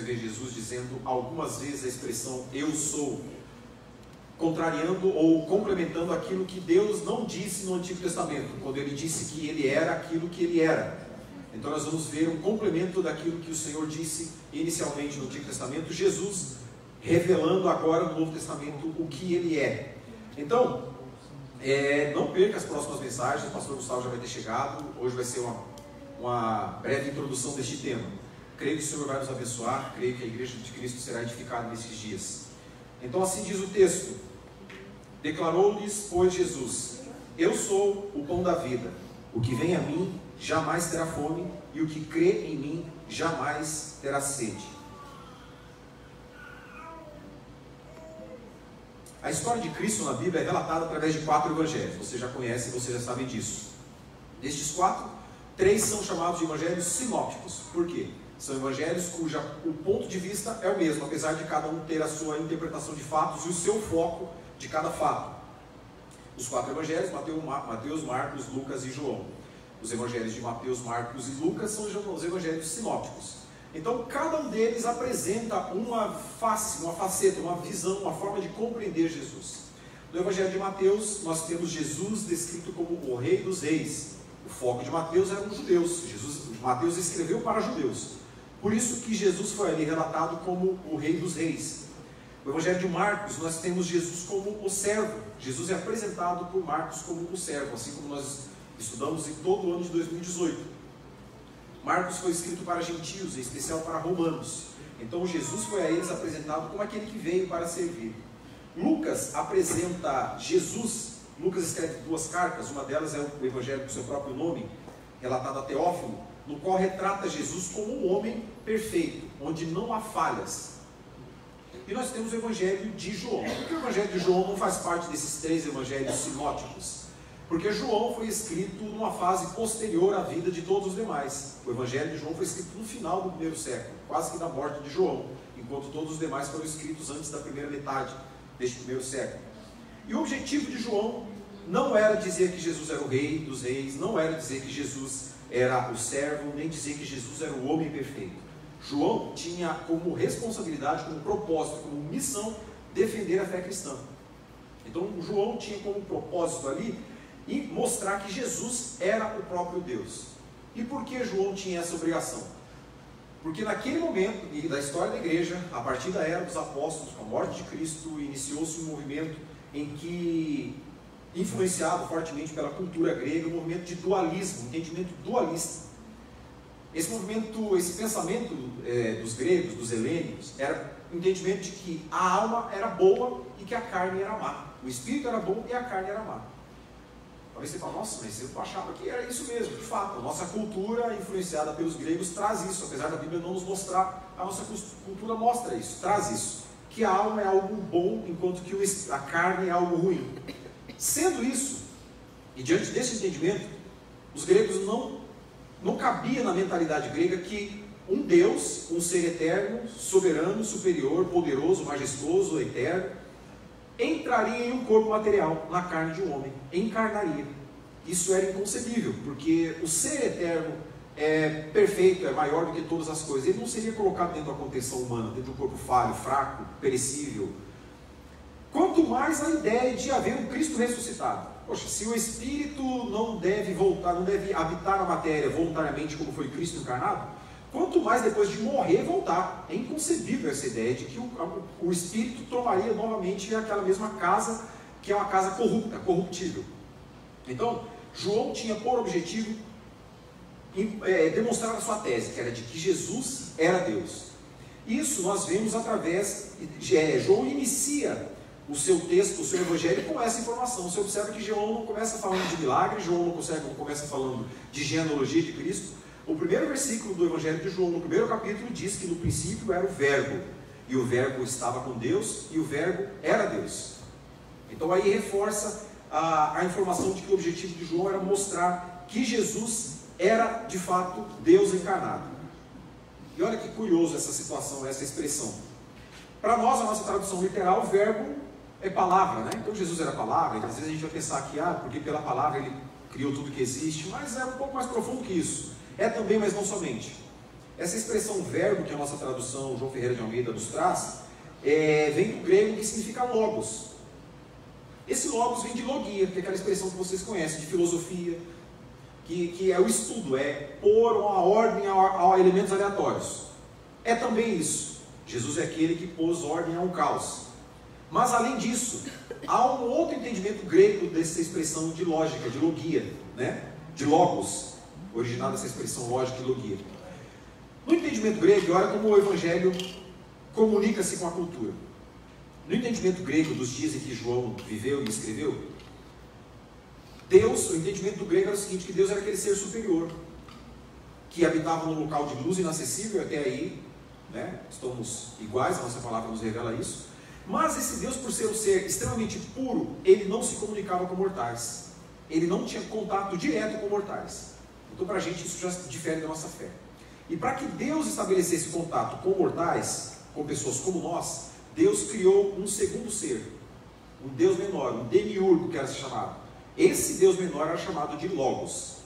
vê Jesus dizendo algumas vezes a expressão eu sou, contrariando ou complementando aquilo que Deus não disse no Antigo Testamento, quando Ele disse que Ele era aquilo que Ele era. Então nós vamos ver um complemento daquilo que o Senhor disse inicialmente no Antigo Testamento, Jesus revelando agora no Novo Testamento o que Ele é. Então, não perca as próximas mensagens, o pastor Gustavo já vai ter chegado, hoje vai ser uma breve introdução deste tema. Creio que o Senhor vai nos abençoar, creio que a Igreja de Cristo será edificada nesses dias. Então assim diz o texto: declarou-lhes, pois, Jesus: eu sou o pão da vida, o que vem a mim jamais terá fome, e o que crê em mim jamais terá sede. A história de Cristo na Bíblia é relatada através de 4 evangelhos, você já conhece, você já sabe disso. Destes 4, 3 são chamados de evangelhos sinópticos. Por quê? São evangelhos cujo o ponto de vista é o mesmo, apesar de cada um ter a sua interpretação de fatos e o seu foco de cada fato. Os 4 evangelhos, Mateus, Marcos, Lucas e João. Os evangelhos de Mateus, Marcos e Lucas são os evangelhos sinópticos. Então cada um deles apresenta uma face, uma faceta, uma visão, uma forma de compreender Jesus. No evangelho de Mateus nós temos Jesus descrito como o Rei dos Reis. O foco de Mateus eram os judeus. Mateus escreveu para judeus. Por isso que Jesus foi ali relatado como o Rei dos Reis. No evangelho de Marcos nós temos Jesus como o servo. Jesus é apresentado por Marcos como o servo, assim como nós estudamos em todo o ano de 2018. Marcos foi escrito para gentios, em especial para romanos. Então Jesus foi a eles apresentado como aquele que veio para servir. Lucas apresenta Jesus. Lucas escreve 2 cartas, uma delas é o evangelho com seu próprio nome, relatado a Teófilo, no qual retrata Jesus como um homem perfeito, onde não há falhas. E nós temos o evangelho de João. Por que o evangelho de João não faz parte desses 3 evangelhos sinóticos? Porque João foi escrito numa fase posterior à vida de todos os demais. O evangelho de João foi escrito no final do 1º século, quase que da morte de João, enquanto todos os demais foram escritos antes da primeira metade deste 1º século. E o objetivo de João não era dizer que Jesus era o Rei dos Reis, não era dizer que Jesus era o servo, nem dizer que Jesus era o homem perfeito. João tinha como responsabilidade, como propósito, como missão, defender a fé cristã. Então João tinha como propósito ali e mostrar que Jesus era o próprio Deus. E por que João tinha essa obrigação? Porque naquele momento da história da igreja, a partir da era dos apóstolos, com a morte de Cristo, iniciou-se um movimento em que, influenciado fortemente pela cultura grega, um movimento de dualismo, um entendimento dualista. Esse movimento, esse pensamento dos gregos, dos helênicos, era o entendimento de que a alma era boa e que a carne era má. O espírito era bom e a carne era má. Talvez você fale, nossa, mas eu achava que era isso mesmo. De fato, a nossa cultura, influenciada pelos gregos, traz isso. Apesar da Bíblia não nos mostrar, a nossa cultura mostra isso, traz isso. Que a alma é algo bom, enquanto que a carne é algo ruim. Sendo isso, e diante desse entendimento, os gregos não cabia na mentalidade grega que um Deus, um ser eterno, soberano, superior, poderoso, majestoso, eterno, entraria em um corpo material, na carne de um homem, encarnaria. Isso era inconcebível, porque o ser eterno é perfeito, é maior do que todas as coisas. Ele não seria colocado dentro da contenção humana, dentro de um corpo falho, fraco, perecível. Quanto mais a ideia de haver um Cristo ressuscitado. Poxa, se o Espírito não deve voltar, não deve habitar na matéria voluntariamente como foi Cristo encarnado, quanto mais depois de morrer voltar. É inconcebível essa ideia de que o Espírito tomaria novamente aquela mesma casa, que é uma casa corrupta, corruptível. Então, João tinha por objetivo demonstrar a sua tese, que era de que Jesus era Deus. Isso nós vemos através de João inicia o seu texto, o seu evangelho com essa informação. Você observa que João não começa falando de milagre, João não começa falando de genealogia de Cristo. O primeiro versículo do evangelho de João, no 1º capítulo, diz que no princípio era o verbo, e o verbo estava com Deus, e o verbo era Deus. Então aí reforça a informação de que o objetivo de João era mostrar que Jesus era de fato Deus encarnado. E olha que curioso essa situação, essa expressão. Para nós, a nossa tradução literal, o verbo é palavra, né? Então Jesus era palavra, às vezes a gente vai pensar que, porque pela palavra ele criou tudo que existe, mas é um pouco mais profundo que isso. É também, mas não somente. Essa expressão verbo, que a nossa tradução João Ferreira de Almeida nos traz, vem do grego que significa logos. Esse logos vem de logia, que é aquela expressão que vocês conhecem, de filosofia, que é o estudo, é pôr uma ordem a elementos aleatórios. É também isso. Jesus é aquele que pôs ordem a um caos. Mas além disso, há um outro entendimento grego dessa expressão de lógica, de logia, né? De logos, originado dessa expressão lógica e logia. No entendimento grego, olha como o Evangelho comunica-se com a cultura. No entendimento grego dos dias em que João viveu e escreveu, Deus, o entendimento do grego era o seguinte, que Deus era aquele ser superior, que habitava num local de luz inacessível, até aí, né, estamos iguais, a nossa palavra nos revela isso, mas esse Deus, por ser um ser extremamente puro, ele não se comunicava com mortais, ele não tinha contato direto com mortais. Então para a gente isso já difere da nossa fé. E para que Deus estabelecesse contato com mortais, com pessoas como nós, Deus criou um segundo ser, um Deus menor, um demiurgo que era chamado. Esse Deus menor era chamado de Logos.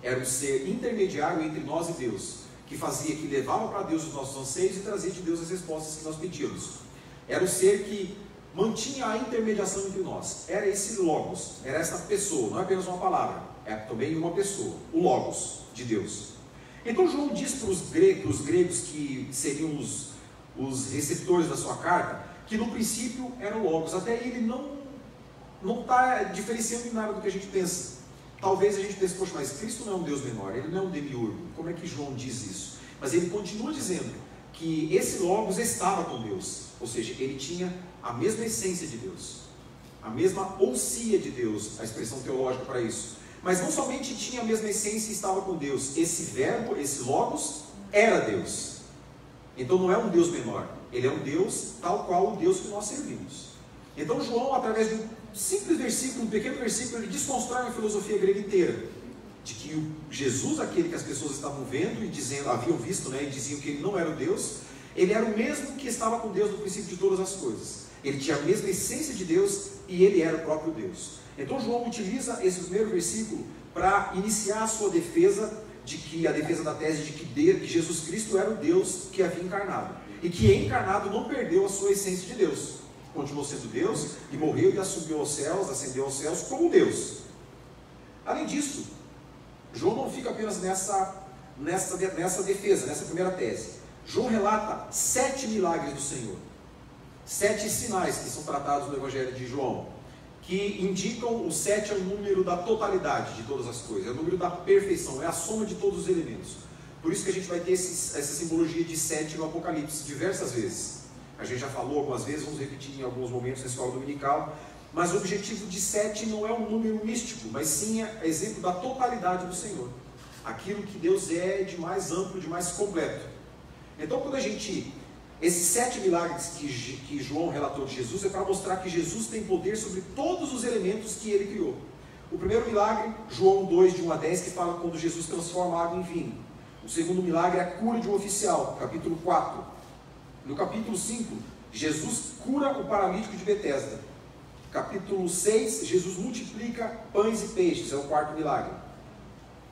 Era um ser intermediário entre nós e Deus, que fazia, que levava para Deus os nossos anseios e trazia de Deus as respostas que nós pedíamos. Era o ser que mantinha a intermediação entre nós. Era esse Logos, era essa pessoa, não é apenas uma palavra, é também uma pessoa, o Logos de Deus. Então João diz para os gregos que seriam os receptores da sua carta, que no princípio era o Logos. Até aí ele não está diferenciando em nada do que a gente pensa. Talvez a gente pense, poxa, mas Cristo não é um Deus menor, ele não é um demiurgo. Como é que João diz isso? Mas ele continua dizendo que esse Logos estava com Deus, ou seja, ele tinha a mesma essência de Deus, a mesma ousia de Deus, a expressão teológica para isso. Mas não somente tinha a mesma essência e estava com Deus, esse verbo, esse Logos, era Deus. Então não é um Deus menor, ele é um Deus tal qual o Deus que nós servimos. Então João, através de um simples versículo, um pequeno versículo, ele desconstrói a filosofia grega inteira, de que o Jesus, aquele que as pessoas estavam vendo e dizendo, haviam visto, né, e diziam que ele não era o Deus, ele era o mesmo que estava com Deus no princípio de todas as coisas. Ele tinha a mesma essência de Deus e ele era o próprio Deus. Então João utiliza esse primeiro versículo para iniciar a sua defesa, a defesa da tese de que Jesus Cristo era o Deus que havia encarnado, e que encarnado não perdeu a sua essência de Deus, continuou sendo Deus, e morreu e assumiu aos céus, ascendeu aos céus como Deus. Além disso, João não fica apenas nessa defesa, nessa primeira tese. João relata 7 milagres do Senhor, 7 sinais que são tratados no Evangelho de João, que indicam o 7 é o número da totalidade de todas as coisas, é o número da perfeição, é a soma de todos os elementos. Por isso que a gente vai ter essa simbologia de 7 no Apocalipse diversas vezes. A gente já falou algumas vezes, vamos repetir em alguns momentos na escola dominical, mas o objetivo de 7 não é um número místico, mas sim é exemplo da totalidade do Senhor, aquilo que Deus é de mais amplo, de mais completo. Então quando esses 7 milagres que João relatou de Jesus é para mostrar que Jesus tem poder sobre todos os elementos que ele criou. O primeiro milagre, João 2, de 1 a 10, que fala quando Jesus transforma a água em vinho. O segundo milagre é a cura de um oficial, capítulo 4. No capítulo 5, Jesus cura o paralítico de Betesda. Capítulo 6, Jesus multiplica pães e peixes, é o quarto milagre.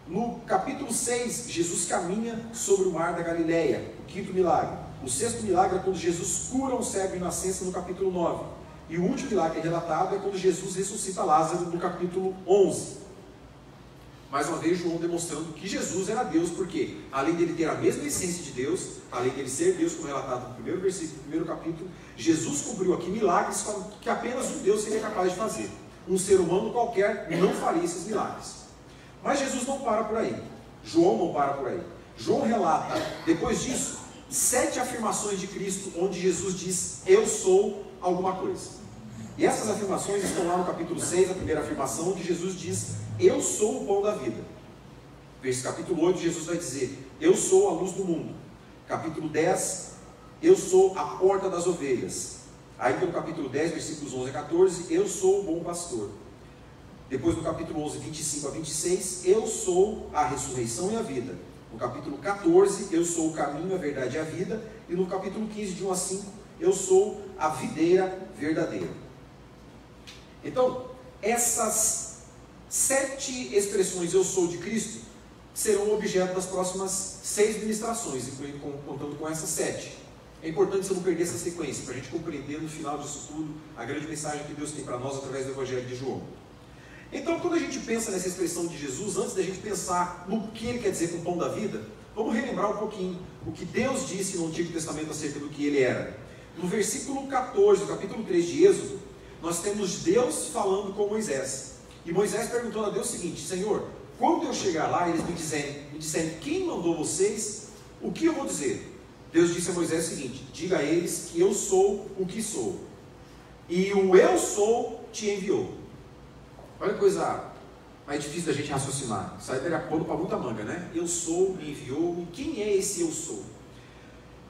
No capítulo 6, Jesus caminha sobre o mar da Galileia, o quinto milagre. O sexto milagre é quando Jesus cura um cego de nascença, no capítulo 9. E o último milagre relatado é quando Jesus ressuscita Lázaro, no capítulo 11. Mais uma vez, João demonstrando que Jesus era Deus, porque além dele ter a mesma essência de Deus, além dele ser Deus, como relatado no primeiro versículo, no primeiro capítulo, Jesus cumpriu aqui milagres que apenas um Deus seria capaz de fazer. Um ser humano qualquer não faria esses milagres. Mas Jesus não para por aí. João não para por aí. João relata, depois disso, 7 afirmações de Cristo, onde Jesus diz, eu sou alguma coisa. E essas afirmações estão lá no capítulo 6, a primeira afirmação, onde Jesus diz, eu sou o pão da vida. Nesse capítulo 8, Jesus vai dizer, eu sou a luz do mundo. Capítulo 10, eu sou a porta das ovelhas. Ainda no capítulo 10, versículos 11 a 14, eu sou o bom pastor. Depois no capítulo 11, 25 a 26, eu sou a ressurreição e a vida. No capítulo 14, eu sou o caminho, a verdade e a vida. E no capítulo 15, de 1 a 5, eu sou a videira verdadeira. Então, essas 7 expressões eu sou de Cristo serão objeto das próximas 6 ministrações, contando com essas 7. É importante você não perder essa sequência, para a gente compreender no final disso tudo a grande mensagem que Deus tem para nós através do Evangelho de João. Então, quando a gente pensa nessa expressão de Jesus, antes da gente pensar no que ele quer dizer com o pão da vida, vamos relembrar um pouquinho o que Deus disse no Antigo Testamento acerca do que ele era. No versículo 14, do capítulo 3 de Êxodo, nós temos Deus falando com Moisés. E Moisés perguntou a Deus o seguinte: Senhor, quando eu chegar lá, eles me disserem, quem mandou vocês, o que eu vou dizer? Deus disse a Moisés o seguinte: diga a eles que eu sou o que sou, e o eu sou te enviou. Olha que coisa mais difícil da gente raciocinar. Sai daí pano para muita manga, né? Eu sou, me enviou, e quem é esse eu sou?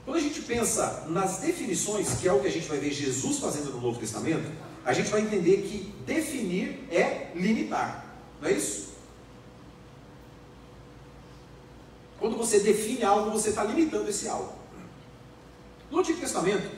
Quando a gente pensa nas definições, que é o que a gente vai ver Jesus fazendo no Novo Testamento, a gente vai entender que definir é limitar, não é isso? Quando você define algo, você está limitando esse algo. No Antigo Testamento,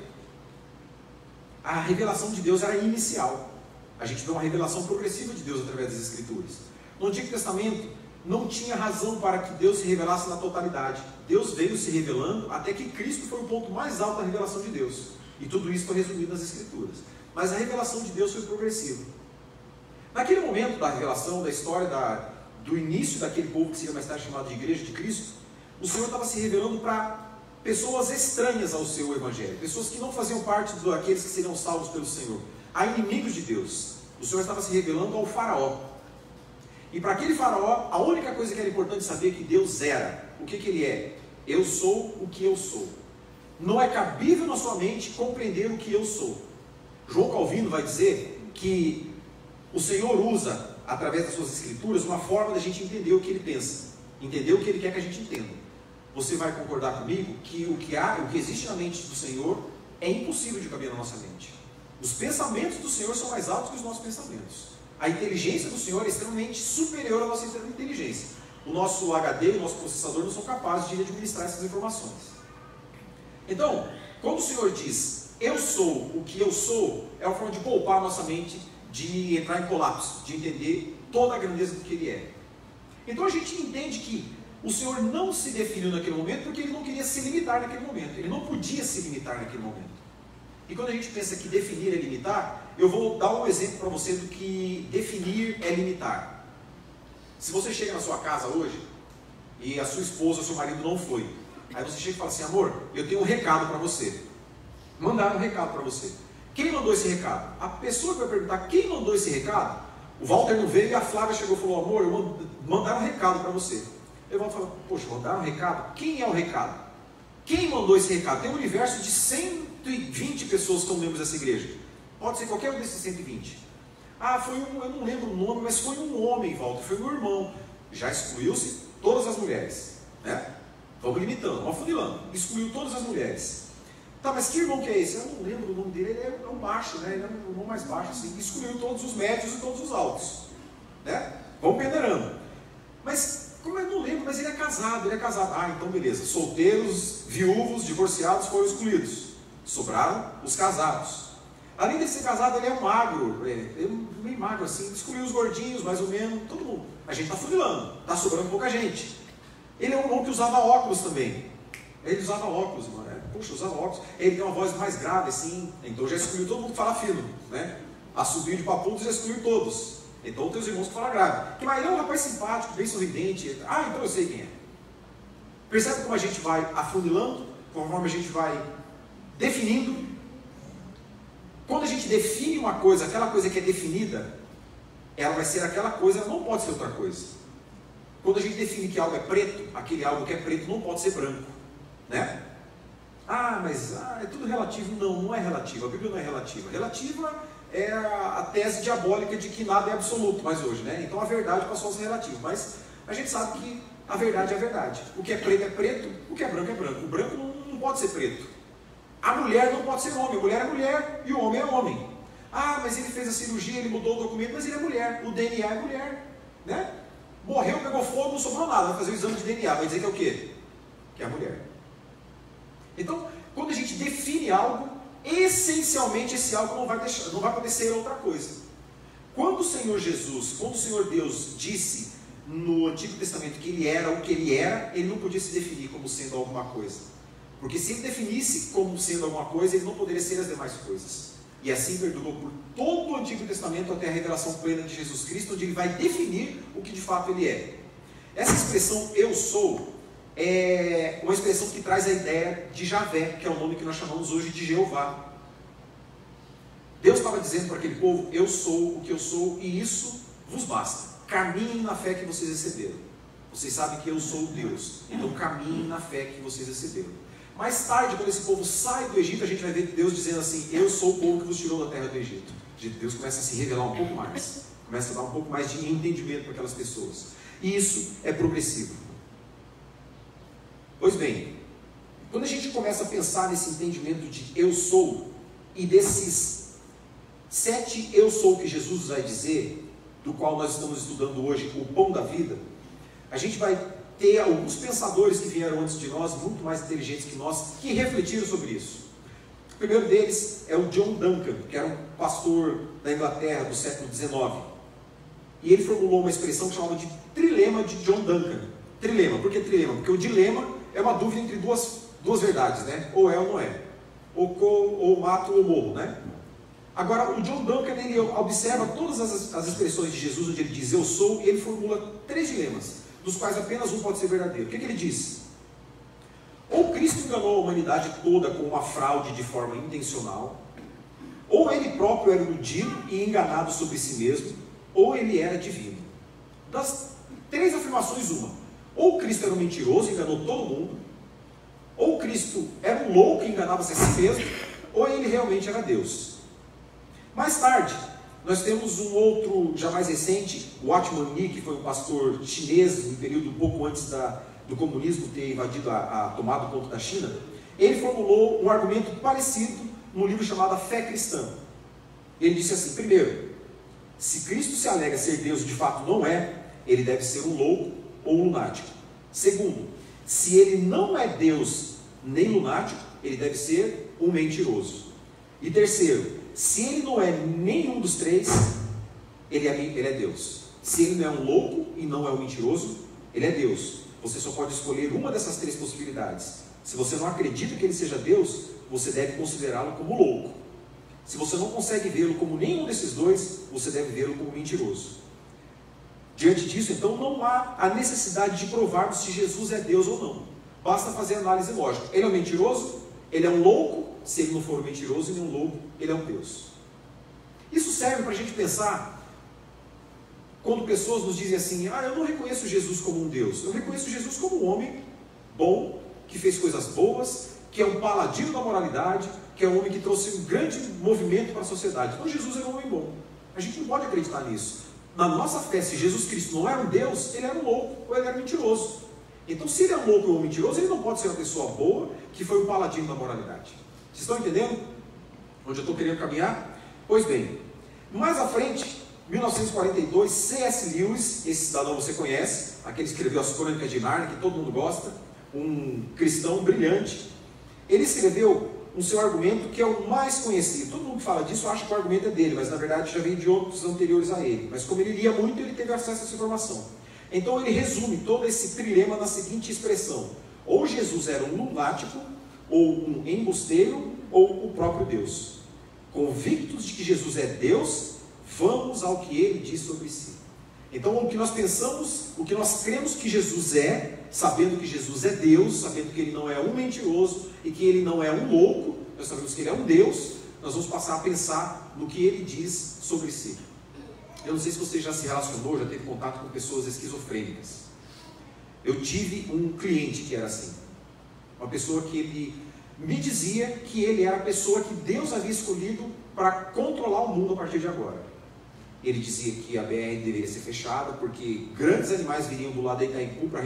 a revelação de Deus era inicial. A gente vê uma revelação progressiva de Deus através das Escrituras. No Antigo Testamento, não tinha razão para que Deus se revelasse na totalidade. Deus veio se revelando até que Cristo foi o ponto mais alto da revelação de Deus. E tudo isso foi resumido nas Escrituras. Mas a revelação de Deus foi progressiva. Naquele momento da revelação, da história do início daquele povo que seria mais tarde chamado de Igreja de Cristo, o Senhor estava se revelando para pessoas estranhas ao seu Evangelho, pessoas que não faziam parte daqueles que seriam salvos pelo Senhor, a inimigos de Deus. O Senhor estava se revelando ao faraó. E para aquele faraó, a única coisa que era importante saber é que Deus era. O que ele é? Eu sou o que eu sou. Não é cabível na sua mente compreender o que eu sou. João Calvino vai dizer que o Senhor usa, através das suas escrituras, uma forma da gente entender o que ele pensa, entender o que ele quer que a gente entenda. Você vai concordar comigo que o que existe na mente do Senhor é impossível de caber na nossa mente. Os pensamentos do Senhor são mais altos que os nossos pensamentos. A inteligência do Senhor é extremamente superior à nossa inteligência. O nosso HD, o nosso processador não são capazes de administrar essas informações. Então, quando o Senhor diz, eu sou o que eu sou, é uma forma de poupar a nossa mente de entrar em colapso, de entender toda a grandeza do que Ele é. Então a gente entende que o Senhor não se definiu naquele momento porque Ele não queria se limitar naquele momento. Ele não podia se limitar naquele momento. E quando a gente pensa que definir é limitar, eu vou dar um exemplo para você do que definir é limitar. Se você chega na sua casa hoje e a sua esposa ou seu marido não foi, aí você chega e fala assim, amor, eu tenho um recado para você. Mandaram um recado para você. Quem mandou esse recado? A pessoa que vai perguntar quem mandou esse recado, o Walter não veio e a Flávia chegou e falou, amor, mandaram um recado para você. Eu vou falar, poxa, mandaram um recado? Quem é o recado? Quem mandou esse recado? Tem um universo de 120 pessoas que são membros dessa igreja. Pode ser qualquer um desses 120. Ah, foi eu não lembro o nome, mas foi um homem, Walter, foi meu irmão. Já excluiu-se todas as mulheres, né? Vamos limitando, vamos afunilando. Excluiu todas as mulheres. Tá, mas que irmão que é esse? Eu não lembro o nome dele, ele é um baixo, né? Ele é um irmão mais baixo, assim. Excluiu todos os médios e todos os altos, né? Vamos peneirando. Mas, como eu não lembro, mas ele é casado. Ah, então beleza. Solteiros, viúvos, divorciados foram excluídos. Sobraram os casados. Além de ser casado, ele é um magro, meio magro assim, excluiu os gordinhos, mais ou menos, todo mundo. A gente está funilando, está sobrando pouca gente. Ele é um irmão que usava óculos também. Ele usava óculos, mano. Puxa, usava óculos. Ele tem uma voz mais grave, assim, então já excluiu todo mundo que fala fino, né? Assobio de papudo já excluiu todos. Então tem os irmãos que falam grave. Que ele é um rapaz simpático, bem sorridente. Ah, então eu sei quem é. Percebe como a gente vai afunilando, conforme a gente vai definindo. Quando a gente define uma coisa, aquela coisa que é definida, ela vai ser aquela coisa, ela não pode ser outra coisa. Quando a gente define que algo é preto, aquele algo que é preto não pode ser branco, né? Ah, mas é tudo relativo. Não, não é relativo. A Bíblia não é relativa. Relativa é a tese diabólica de que nada é absoluto mais hoje, né? Então a verdade passou a ser relativa. Mas a gente sabe que a verdade é a verdade. O que é preto, o que é branco. O branco não pode ser preto. A mulher não pode ser homem. A mulher é mulher e o homem é homem. Ah, mas ele fez a cirurgia, ele mudou o documento, mas ele é mulher. O DNA é mulher, né? Morreu, pegou fogo, não sobrou nada. Vai fazer o exame de DNA, vai dizer que é o quê? Que é a mulher. Então, quando a gente define algo, essencialmente esse algo não vai poder ser outra coisa. Quando o Senhor Jesus, quando o Senhor Deus disse no Antigo Testamento que ele era o que ele era, ele não podia se definir como sendo alguma coisa. Porque se ele definisse como sendo alguma coisa, ele não poderia ser as demais coisas. E assim perdurou por todo o Antigo Testamento até a revelação plena de Jesus Cristo, onde ele vai definir o que de fato ele é. Essa expressão eu sou é uma expressão que traz a ideia de Javé, que é o nome que nós chamamos hoje de Jeová. Deus estava dizendo para aquele povo: eu sou o que eu sou e isso vos basta. Caminhem na fé que vocês receberam. Vocês sabem que eu sou Deus, então caminhem na fé que vocês receberam. Mais tarde, quando esse povo sai do Egito, a gente vai ver Deus dizendo assim: eu sou o povo que vos tirou da terra do Egito. Deus começa a se revelar um pouco mais, começa a dar um pouco mais de entendimento para aquelas pessoas. E isso é progressivo. Pois bem, quando a gente começa a pensar nesse entendimento de eu sou, e desses 7 eu sou que Jesus vai dizer, do qual nós estamos estudando hoje, o pão da vida, a gente vai ter alguns pensadores que vieram antes de nós, muito mais inteligentes que nós, que refletiram sobre isso. O primeiro deles é o John Duncan, que era um pastor da Inglaterra do século XIX. E ele formulou uma expressão que chamava de trilema de John Duncan. Trilema, por que trilema? Porque o dilema é uma dúvida entre duas verdades, né? Ou é ou não é. Ou mato ou morro, né? Agora, o John Duncan, ele observa todas as expressões de Jesus, onde ele diz eu sou, e ele formula 3 dilemas, dos quais apenas um pode ser verdadeiro. O que ele diz? Ou Cristo enganou a humanidade toda com uma fraude de forma intencional, ou ele próprio era iludido e enganado sobre si mesmo, ou ele era divino. Das 3 afirmações, uma: ou Cristo era um mentiroso e enganou todo mundo, ou Cristo era um louco e enganava-se a si mesmo, ou ele realmente era Deus. Mais tarde, nós temos um outro, já mais recente, o Watchman Nee, que foi um pastor chinês, no período um pouco antes do comunismo ter invadido, tomado conta da China. Ele formulou um argumento parecido num livro chamado A Fé Cristã. Ele disse assim: primeiro, se Cristo se alega ser Deus e de fato não é, ele deve ser um louco ou um lunático. Segundo, se ele não é Deus nem lunático, ele deve ser um mentiroso. E terceiro, se ele não é nenhum dos 3, ele é Deus. Se ele não é um louco e não é um mentiroso, ele é Deus. Você só pode escolher uma dessas 3 possibilidades. Se você não acredita que ele seja Deus, você deve considerá-lo como louco. Se você não consegue vê-lo como nenhum desses 2, você deve vê-lo como mentiroso. Diante disso, então, não há a necessidade de provarmos se Jesus é Deus ou não. Basta fazer análise lógica. Ele é um mentiroso? Ele é um louco? Se ele não for um mentiroso e nem um louco, ele é um Deus. Isso serve para a gente pensar quando pessoas nos dizem assim: eu não reconheço Jesus como um Deus, eu reconheço Jesus como um homem bom, que fez coisas boas, que é um paladino da moralidade, que é um homem que trouxe um grande movimento para a sociedade. Então Jesus era um homem bom. A gente não pode acreditar nisso. Na nossa fé, se Jesus Cristo não era um Deus, ele era um louco ou ele era mentiroso. Então, se ele é um louco ou um mentiroso, ele não pode ser uma pessoa boa, que foi um paladino da moralidade. Vocês estão entendendo onde eu estou querendo caminhar? Pois bem, mais à frente, 1942, C.S. Lewis, esse cidadão você conhece, aquele que escreveu as Crônicas de Nárnia, que todo mundo gosta, um cristão brilhante. Ele escreveu um seu argumento que é o mais conhecido. Todo mundo que fala disso acha que o argumento é dele, mas na verdade já vem de outros anteriores a ele. Mas como ele lia muito, ele teve acesso a essa informação. Então ele resume todo esse trilema na seguinte expressão: ou Jesus era um lunático, ou um embusteiro, ou o próprio Deus. Convictos de que Jesus é Deus, vamos ao que ele diz sobre si. Então o que nós pensamos, o que nós cremos que Jesus é, sabendo que Jesus é Deus, sabendo que ele não é um mentiroso e que ele não é um louco, nós sabemos que ele é um Deus, nós vamos passar a pensar no que ele diz sobre si. Eu não sei se você já se relacionou, já teve contato com pessoas esquizofrênicas. Eu tive um cliente que era assim. Uma pessoa que ele me dizia que ele era a pessoa que Deus havia escolhido para controlar o mundo a partir de agora. Ele dizia que a BR deveria ser fechada porque grandes animais viriam do lado da Itaipu para a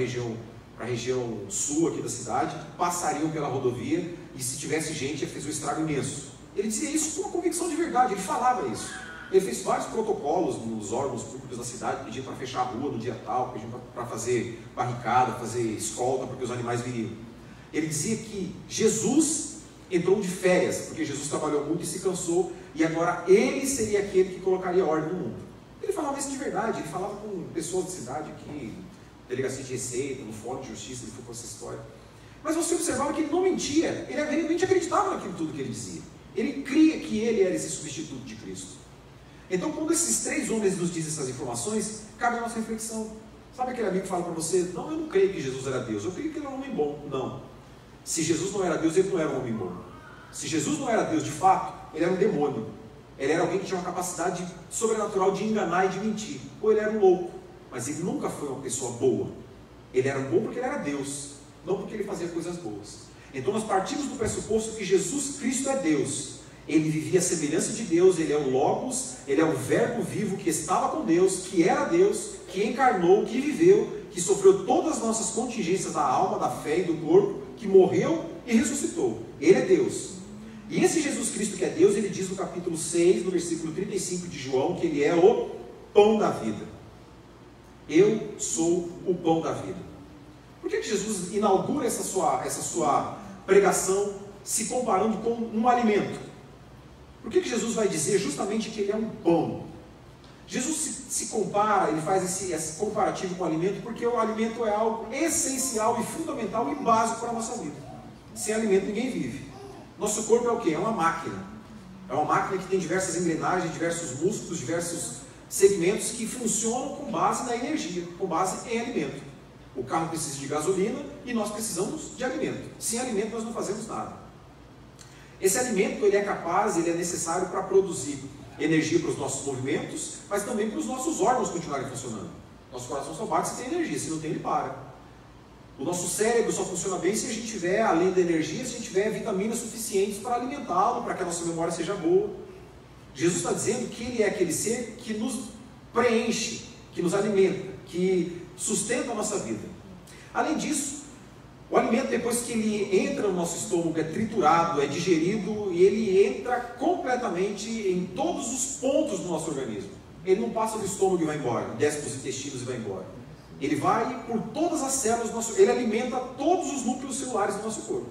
região sul aqui da cidade, passariam pela rodovia e se tivesse gente ia fazer um estrago imenso. Ele dizia isso com uma convicção de verdade, ele falava isso. Ele fez vários protocolos nos órgãos públicos da cidade, pedindo para fechar a rua no dia tal, pedindo para fazer barricada, fazer escolta, porque os animais viriam. Ele dizia que Jesus entrou de férias, porque Jesus trabalhou muito e se cansou, e agora ele seria aquele que colocaria ordem no mundo. Ele falava isso de verdade, ele falava com pessoas de cidade aqui, delegacia de receita, no fórum de justiça, ele foi com essa história. Mas você observava que ele não mentia, ele realmente acreditava naquilo tudo que ele dizia. Ele cria que ele era esse substituto de Cristo. Então, quando esses três homens nos dizem essas informações, cabe a nossa reflexão. Sabe aquele amigo que fala para você, não, eu não creio que Jesus era Deus, eu creio que ele era um homem bom. Não. Se Jesus não era Deus, ele não era um homem bom. Se Jesus não era Deus de fato, ele era um demônio. Ele era alguém que tinha uma capacidade sobrenatural de enganar e de mentir. Ou ele era um louco. Mas ele nunca foi uma pessoa boa. Ele era bom porque ele era Deus, não porque ele fazia coisas boas. Então nós partimos do pressuposto que Jesus Cristo é Deus. Ele vivia a semelhança de Deus, ele é o Logos, ele é o Verbo vivo que estava com Deus, que era Deus, que encarnou, que viveu, que sofreu todas as nossas contingências da alma, da fé e do corpo, que morreu e ressuscitou. Ele é Deus. E esse Jesus Cristo que é Deus, ele diz no capítulo 6, no versículo 35 de João, que ele é o pão da vida. Eu sou o pão da vida. Por que Jesus inaugura essa sua pregação se comparando com um alimento? Por que Jesus vai dizer justamente que ele é um pão? Jesus se compara, ele faz esse comparativo com o alimento, porque o alimento é algo essencial e fundamental e básico para a nossa vida. Sem alimento ninguém vive. Nosso corpo é o quê? É uma máquina. É uma máquina que tem diversas engrenagens, diversos músculos, diversos segmentos que funcionam com base na energia, com base em alimento. O carro precisa de gasolina e nós precisamos de alimento. Sem alimento nós não fazemos nada. Esse alimento ele é capaz, ele é necessário para produzir energia para os nossos movimentos, mas também para os nossos órgãos continuarem funcionando. Nosso coração só bate se tem energia, se não tem ele para. O nosso cérebro só funciona bem se a gente tiver, além da energia, se a gente tiver vitaminas suficientes para alimentá-lo, para que a nossa memória seja boa. Jesus está dizendo que ele é aquele ser que nos preenche, que nos alimenta, que sustenta a nossa vida. Além disso, o alimento, depois que ele entra no nosso estômago, é triturado, é digerido, e ele entra completamente em todos os pontos do nosso organismo. Ele não passa do estômago e vai embora, desce para os intestinos e vai embora. Ele vai por todas as células do nosso corpo, ele alimenta todos os núcleos celulares do nosso corpo.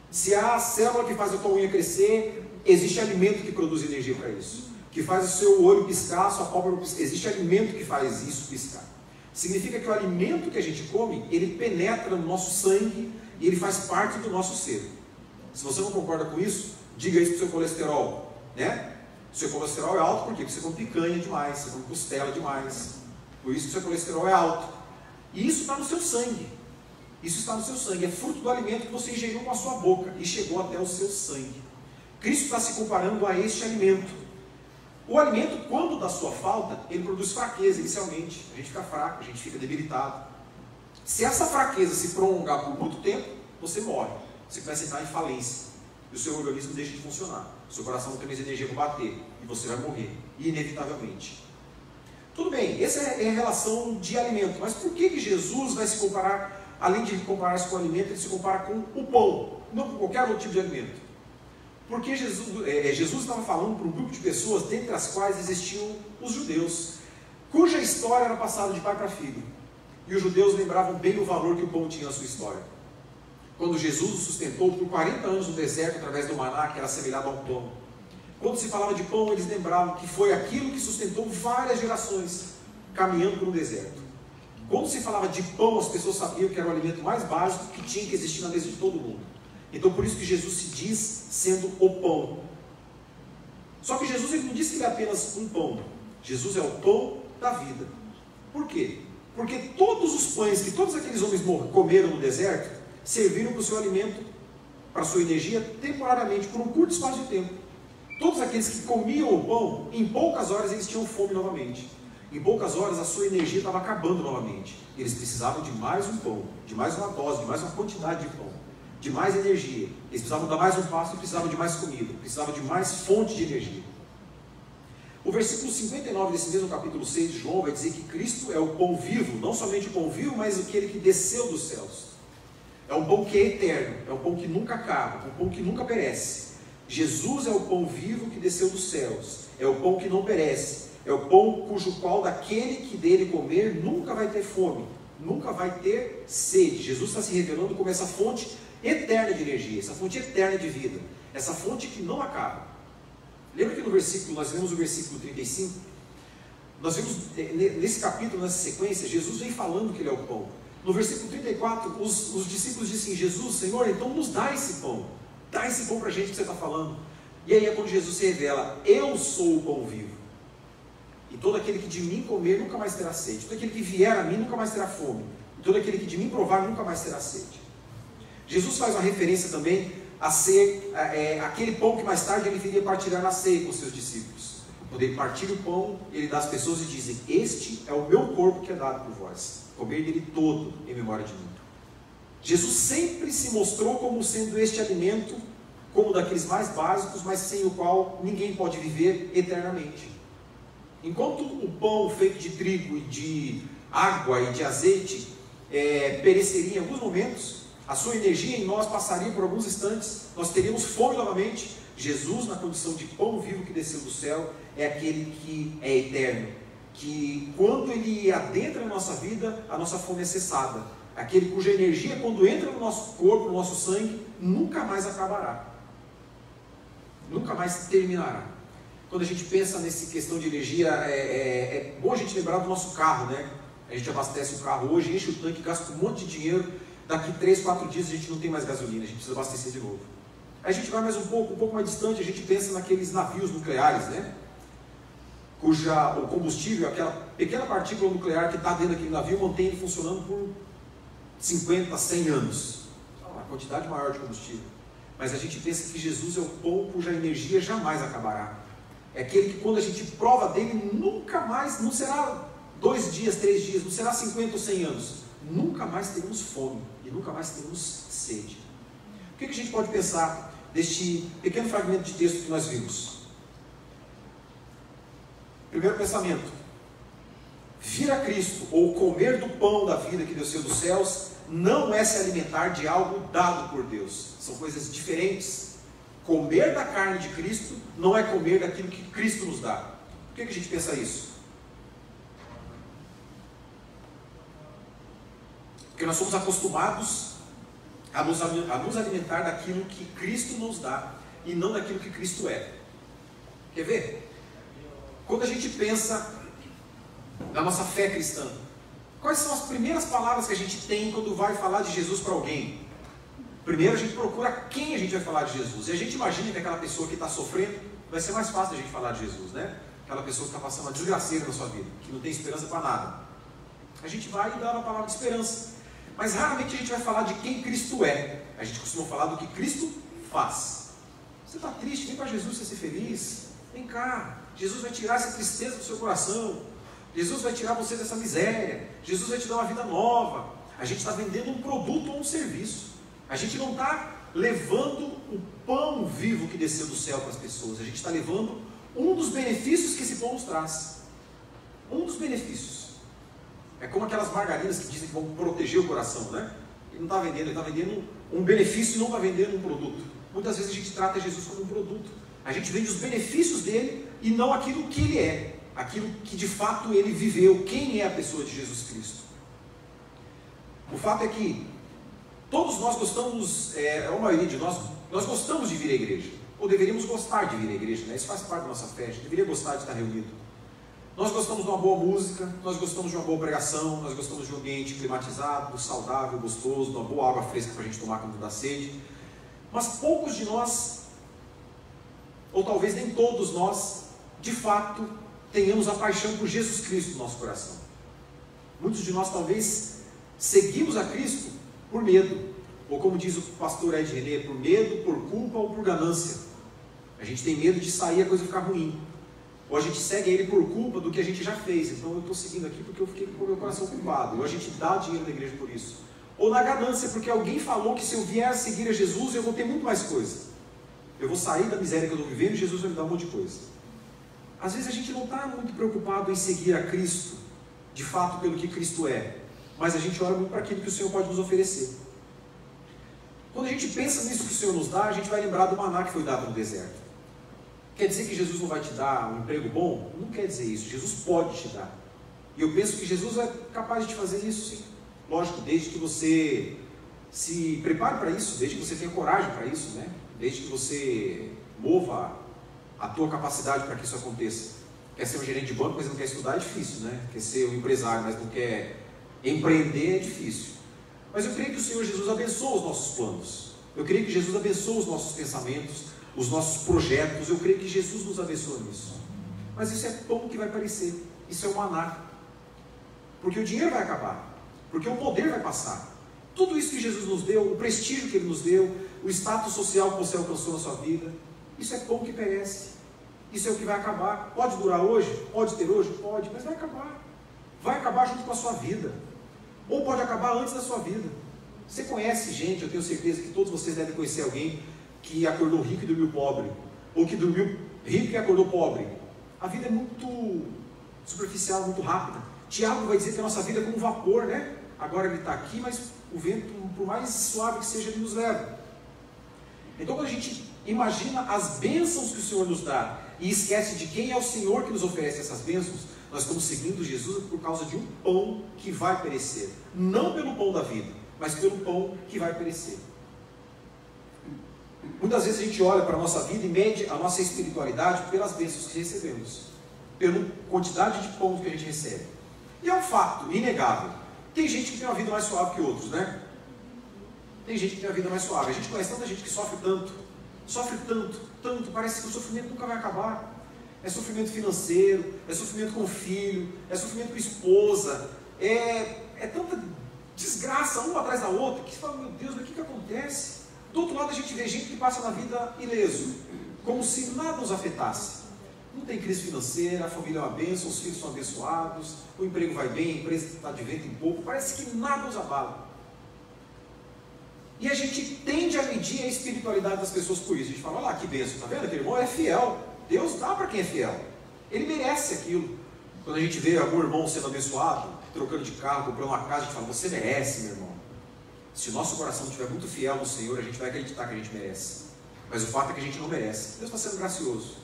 Se há a célula que faz a tua unha crescer, existe alimento que produz energia para isso. Que faz o seu olho piscar, a sua pálpebra piscar, existe alimento que faz isso piscar. Significa que o alimento que a gente come, ele penetra no nosso sangue e ele faz parte do nosso ser. Se você não concorda com isso, diga isso para o seu colesterol, né? O seu colesterol é alto por quê? Porque você come picanha demais, você come costela demais. Por isso que o seu colesterol é alto. E isso está no seu sangue. Isso está no seu sangue. É fruto do alimento que você ingeriu com a sua boca e chegou até o seu sangue. Cristo está se comparando a este alimento. O alimento, quando dá sua falta, ele produz fraqueza inicialmente. A gente fica fraco, a gente fica debilitado. Se essa fraqueza se prolongar por muito tempo, você morre. Você começa a entrar em falência. E o seu organismo deixa de funcionar. O seu coração não tem mais energia para bater. E você vai morrer, inevitavelmente. Tudo bem, essa é a relação de alimento. Mas por que Jesus vai se comparar, além de comparar-se com o alimento, ele se compara com o pão, não com qualquer outro tipo de alimento? Porque Jesus estava falando para um grupo de pessoas, dentre as quais existiam os judeus, cuja história era passada de pai para filho. E os judeus lembravam bem o valor que o pão tinha na sua história. Quando Jesus o sustentou por 40 anos no deserto, através do maná, que era assemelhado a um pão. Quando se falava de pão, eles lembravam que foi aquilo que sustentou várias gerações, caminhando por um deserto. Quando se falava de pão, as pessoas sabiam que era o alimento mais básico que tinha que existir na mesa de todo mundo. Então por isso que Jesus se diz sendo o pão. Só que Jesus ele não disse que ele é apenas um pão. Jesus é o pão da vida. Por quê? Porque todos os pães que todos aqueles homens comeram no deserto, serviram para o seu alimento, para a sua energia, temporariamente, por um curto espaço de tempo. Todos aqueles que comiam o pão, em poucas horas eles tinham fome novamente. Em poucas horas a sua energia estava acabando novamente. Eles precisavam de mais um pão, de mais uma dose, de mais uma quantidade de pão, de mais energia. Eles precisavam dar mais um passo e precisavam de mais comida, precisavam de mais fonte de energia. O versículo 59 desse mesmo capítulo 6 de João vai dizer que Cristo é o pão vivo, não somente o pão vivo, mas aquele que desceu dos céus. É um pão que é eterno, é um pão que nunca acaba, um pão que nunca perece. Jesus é o pão vivo que desceu dos céus, é o pão que não perece, é o pão cujo qual daquele que dele comer nunca vai ter fome, nunca vai ter sede. Jesus está se revelando como essa fonte eterna de energia, essa fonte eterna de vida, essa fonte que não acaba. Lembra que no versículo, nós lemos o versículo 35? Nós vemos nesse capítulo, nessa sequência, Jesus vem falando que Ele é o pão. No versículo 34, os discípulos dizem: Jesus, Senhor, então nos dá esse pão. Dá esse pão para a gente que você está falando. E aí é quando Jesus se revela: eu sou o pão vivo. E todo aquele que de mim comer nunca mais terá sede. Todo aquele que vier a mim nunca mais terá fome. E todo aquele que de mim provar nunca mais terá sede. Jesus faz uma referência também a ser aquele pão que mais tarde Ele viria partilhar na ceia com os seus discípulos. Quando Ele partilha o pão, Ele dá às pessoas e diz: este é o meu corpo que é dado por vós. Comer dele todo em memória de mim. Jesus sempre se mostrou como sendo este alimento, como daqueles mais básicos, mas sem o qual ninguém pode viver eternamente. Enquanto o pão feito de trigo e de água e de azeite pereceria em alguns momentos, a sua energia em nós passaria por alguns instantes, nós teríamos fome novamente. Jesus, na condição de pão vivo que desceu do céu, é aquele que é eterno, que quando Ele adentra na nossa vida, a nossa fome é cessada. Aquele cuja energia, quando entra no nosso corpo, no nosso sangue, nunca mais acabará, nunca mais terminará. Quando a gente pensa nessa questão de energia, é bom a gente lembrar do nosso carro, né? A gente abastece o carro hoje, enche o tanque, gasta um monte de dinheiro, daqui 3, 4 dias a gente não tem mais gasolina, a gente precisa abastecer de novo. Aí a gente vai mais um pouco mais distante, a gente pensa naqueles navios nucleares, né? O combustível, aquela pequena partícula nuclear que está dentro daquele navio, mantém ele funcionando por 50, 100 anos. Uma quantidade maior de combustível. Mas a gente pensa que Jesus é o pão cuja energia jamais acabará. É aquele que quando a gente prova dele, nunca mais, não será 2 dias, 3 dias, não será 50 ou 100 anos. Nunca mais teremos fome e nunca mais teremos sede. O que a gente pode pensar deste pequeno fragmento de texto que nós vimos? Primeiro pensamento: vir a Cristo, ou comer do pão da vida que desceu dos céus, não é se alimentar de algo dado por Deus. São coisas diferentes. Comer da carne de Cristo não é comer daquilo que Cristo nos dá. Por que a gente pensa isso? Porque nós somos acostumados a nos alimentar daquilo que Cristo nos dá e não daquilo que Cristo é. Quer ver? Quando a gente pensa na nossa fé cristã, quais são as primeiras palavras que a gente tem quando vai falar de Jesus para alguém? Primeiro a gente procura quem a gente vai falar de Jesus. E a gente imagina que aquela pessoa que está sofrendo, vai ser mais fácil a gente falar de Jesus, né? Aquela pessoa que está passando uma desgraceira na sua vida, que não tem esperança para nada. A gente vai e dá uma palavra de esperança. Mas raramente a gente vai falar de quem Cristo é. A gente costuma falar do que Cristo faz. Você está triste? Vem para Jesus você ser feliz. Vem cá. Jesus vai tirar essa tristeza do seu coração. Jesus vai tirar você dessa miséria. Jesus vai te dar uma vida nova. A gente está vendendo um produto ou um serviço. A gente não está levando o pão vivo que desceu do céu para as pessoas. A gente está levando um dos benefícios que esse pão nos traz. Um dos benefícios. É como aquelas margarinas que dizem que vão proteger o coração, né? Ele não está vendendo, ele está vendendo um benefício e não está vendendo um produto. Muitas vezes a gente trata Jesus como um produto. A gente vende os benefícios dele e não aquilo que ele é. Aquilo que de fato ele viveu. Quem é a pessoa de Jesus Cristo? O fato é que todos nós gostamos, a maioria de nós gostamos de vir à igreja. Ou deveríamos gostar de vir à igreja, né? Isso faz parte da nossa fé. A gente deveria gostar de estar reunido. Nós gostamos de uma boa música, nós gostamos de uma boa pregação, nós gostamos de um ambiente climatizado, saudável, gostoso, de uma boa água fresca para a gente tomar quando dá sede. Mas poucos de nós, ou talvez nem todos nós, de fato, tenhamos a paixão por Jesus Cristo no nosso coração. Muitos de nós talvez seguimos a Cristo por medo, ou como diz o pastor Ed René, por medo, por culpa ou por ganância. A gente tem medo de sair e a coisa ficar ruim. Ou a gente segue ele por culpa do que a gente já fez. Então eu estou seguindo aqui porque eu fiquei com o meu coração culpado. Ou a gente dá dinheiro na igreja por isso. Ou na ganância, porque alguém falou que se eu vier seguir a Jesus, eu vou ter muito mais coisa. Eu vou sair da miséria que eu estou vivendo e Jesus vai me dar um monte de coisa. Às vezes a gente não está muito preocupado em seguir a Cristo, de fato pelo que Cristo é. Mas a gente olha muito para aquilo que o Senhor pode nos oferecer. Quando a gente pensa nisso que o Senhor nos dá, a gente vai lembrar do maná que foi dado no deserto. Quer dizer que Jesus não vai te dar um emprego bom? Não quer dizer isso. Jesus pode te dar. E eu penso que Jesus é capaz de te fazer isso, sim. Lógico, desde que você se prepare para isso, desde que você tenha coragem para isso, né? Desde que você mova a tua capacidade para que isso aconteça. Quer ser um gerente de banco, mas não quer estudar, é difícil, né? Quer ser um empresário, mas não quer empreender, é difícil. Mas eu creio que o Senhor Jesus abençoa os nossos planos. Eu creio que Jesus abençoa os nossos pensamentos, os nossos projetos. Eu creio que Jesus nos abençoa nisso. Mas isso é pão que vai parecer. Isso é o maná. Porque o dinheiro vai acabar. Porque o poder vai passar. Tudo isso que Jesus nos deu, o prestígio que Ele nos deu, o status social que você alcançou na sua vida, isso é pão que perece. Isso é o que vai acabar. Pode durar hoje? Pode ter hoje? Pode, mas vai acabar. Vai acabar junto com a sua vida. Ou pode acabar antes da sua vida. Você conhece gente, eu tenho certeza que todos vocês devem conhecer alguém que acordou rico e dormiu pobre. Ou que dormiu rico e acordou pobre. A vida é muito superficial, muito rápida. Tiago vai dizer que a nossa vida é como um vapor, né? Agora ele está aqui, mas o vento, por mais suave que seja, ele nos leva. Então quando a gente imagina as bênçãos que o Senhor nos dá e esquece de quem é o Senhor que nos oferece essas bênçãos, nós estamos seguindo Jesus por causa de um pão que vai perecer. Não pelo pão da vida, mas pelo pão que vai perecer. Muitas vezes a gente olha para a nossa vida e mede a nossa espiritualidade pelas bênçãos que recebemos, pela quantidade de pão que a gente recebe. E é um fato inegável. Tem gente que tem uma vida mais suave que outros, né? Tem gente que tem uma vida mais suave. A gente conhece tanta gente que sofre tanto, parece que o sofrimento nunca vai acabar. É sofrimento financeiro, é sofrimento com o filho, é sofrimento com a esposa, é tanta desgraça uma atrás da outra, que você fala, meu Deus, mas o que acontece? Do outro lado a gente vê gente que passa na vida ileso, como se nada nos afetasse. Não tem crise financeira, a família é uma bênção, os filhos são abençoados, o emprego vai bem, a empresa está de vento em pouco, parece que nada nos abala. E a gente tende a medir a espiritualidade das pessoas por isso. A gente fala, olha lá que bênção, está vendo? Aquele irmão é fiel. Deus dá para quem é fiel. Ele merece aquilo. Quando a gente vê algum irmão sendo abençoado, trocando de carro, comprando uma casa, a gente fala, você merece, meu irmão. Se o nosso coração estiver muito fiel no Senhor, a gente vai acreditar que a gente merece. Mas o fato é que a gente não merece. Deus está sendo gracioso.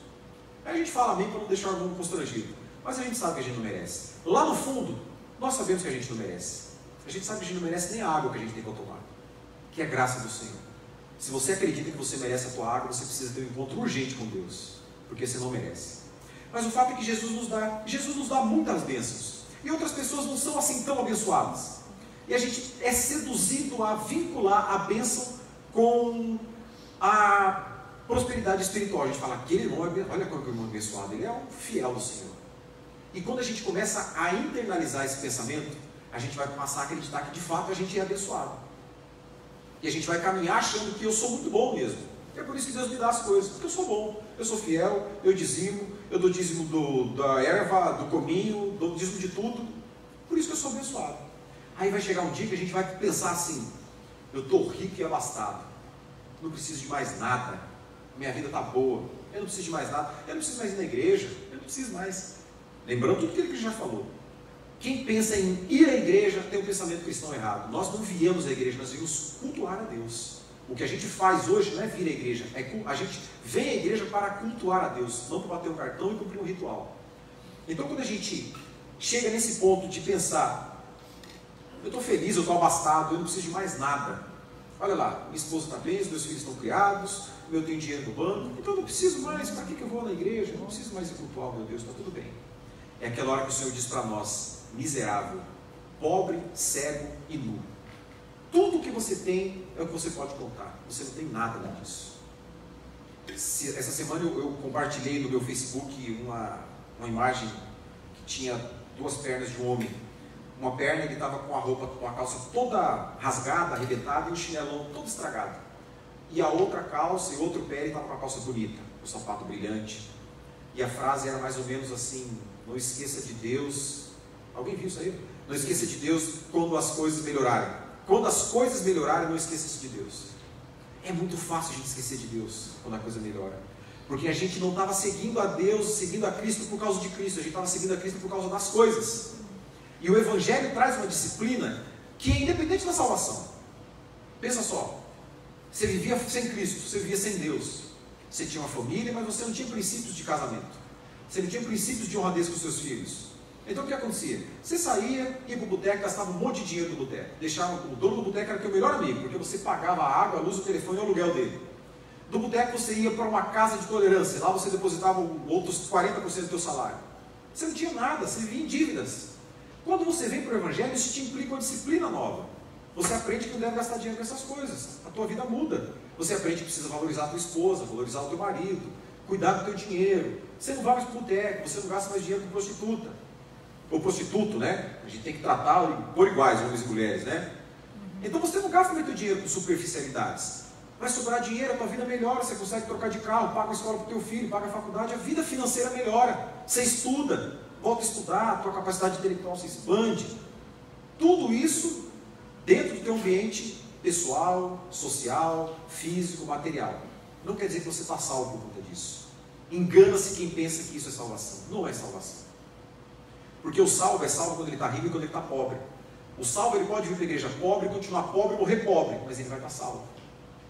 Aí a gente fala amém para não deixar o irmão constrangido. Mas a gente sabe que a gente não merece. Lá no fundo, nós sabemos que a gente não merece. A gente sabe que a gente não merece nem a água que a gente tem para tomar, que é graça do Senhor. Se você acredita que você merece a tua água, você precisa ter um encontro urgente com Deus, porque você não merece. Mas o fato é que Jesus nos dá muitas bênçãos, e outras pessoas não são assim tão abençoadas, e a gente é seduzido a vincular a bênção com a prosperidade espiritual. A gente fala, aquele irmão, olha como é o irmão abençoado, ele é um fiel do Senhor. E quando a gente começa a internalizar esse pensamento, a gente vai passar a acreditar que de fato a gente é abençoado. E a gente vai caminhar achando que eu sou muito bom mesmo. E é por isso que Deus me dá as coisas, porque eu sou bom, eu sou fiel, eu dizimo, eu dou dízimo da erva, do cominho, dou dízimo de tudo. Por isso que eu sou abençoado. Aí vai chegar um dia que a gente vai pensar assim, eu estou rico e abastado, não preciso de mais nada, minha vida está boa, eu não preciso de mais nada, eu não preciso mais ir na igreja, eu não preciso mais. Lembrando tudo aquilo que ele já falou. Quem pensa em ir à igreja tem um pensamento cristão errado. Nós não viemos à igreja, nós viemos cultuar a Deus. O que a gente faz hoje não é vir à igreja, a gente vem à igreja para cultuar a Deus, não para bater um cartão e cumprir um ritual. Então quando a gente chega nesse ponto de pensar, eu estou feliz, eu estou abastado, eu não preciso de mais nada. Olha lá, minha esposa está bem, os meus filhos estão criados, eu tenho dinheiro no banco, então eu não preciso mais, para que eu vou na igreja? Eu não preciso mais ir cultuar, meu Deus, está tudo bem. É aquela hora que o Senhor diz para nós, miserável, pobre, cego e nu. Tudo que você tem é o que você pode contar. Você não tem nada disso. Essa semana eu compartilhei no meu Facebook uma imagem que tinha duas pernas de um homem. Uma perna ele estava com a roupa, com a calça toda rasgada, arrebentada e o chinelão todo estragado. E a outra calça e outro pé ele estava com a calça bonita, o sapato brilhante. E a frase era mais ou menos assim, não esqueça de Deus. Alguém viu isso aí? Não esqueça de Deus quando as coisas melhorarem. Quando as coisas melhorarem, não esqueça de Deus. É muito fácil a gente esquecer de Deus quando a coisa melhora. Porque a gente não estava seguindo a Deus, seguindo a Cristo por causa de Cristo. A gente estava seguindo a Cristo por causa das coisas. E o Evangelho traz uma disciplina que é independente da salvação. Pensa só. Você vivia sem Cristo, você vivia sem Deus. Você tinha uma família, mas você não tinha princípios de casamento. Você não tinha princípios de honradez com seus filhos. Então o que acontecia? Você saía, ia para o boteco, gastava um monte de dinheiro no boteco. Deixava, o dono do boteco era teu melhor amigo, porque você pagava a água, a luz, o telefone e o aluguel dele. Do boteco você ia para uma casa de tolerância, lá você depositava outros 40% do teu salário. Você não tinha nada, você vivia em dívidas. Quando você vem para o Evangelho, isso te implica uma disciplina nova. Você aprende que não deve gastar dinheiro com essas coisas. A tua vida muda. Você aprende que precisa valorizar a tua esposa, valorizar o teu marido, cuidar do teu dinheiro. Você não vai mais para o boteco, você não gasta mais dinheiro com prostituta. Ou prostituto, né? A gente tem que tratar por iguais, homens e mulheres, né? Então você não gasta mais teu dinheiro com superficialidades. Vai sobrar dinheiro, a tua vida melhora, você consegue trocar de carro, paga a escola para o teu filho, paga a faculdade, a vida financeira melhora. Você estuda, volta a estudar, a tua capacidade intelectual se expande. Tudo isso dentro do teu ambiente pessoal, social, físico, material. Não quer dizer que você está salvo por conta disso. Engana-se quem pensa que isso é salvação. Não é salvação. Porque o salvo é salvo quando ele está rico e quando ele está pobre. O salvo, ele pode vir para a igreja pobre, continuar pobre, morrer pobre, mas ele vai estar salvo.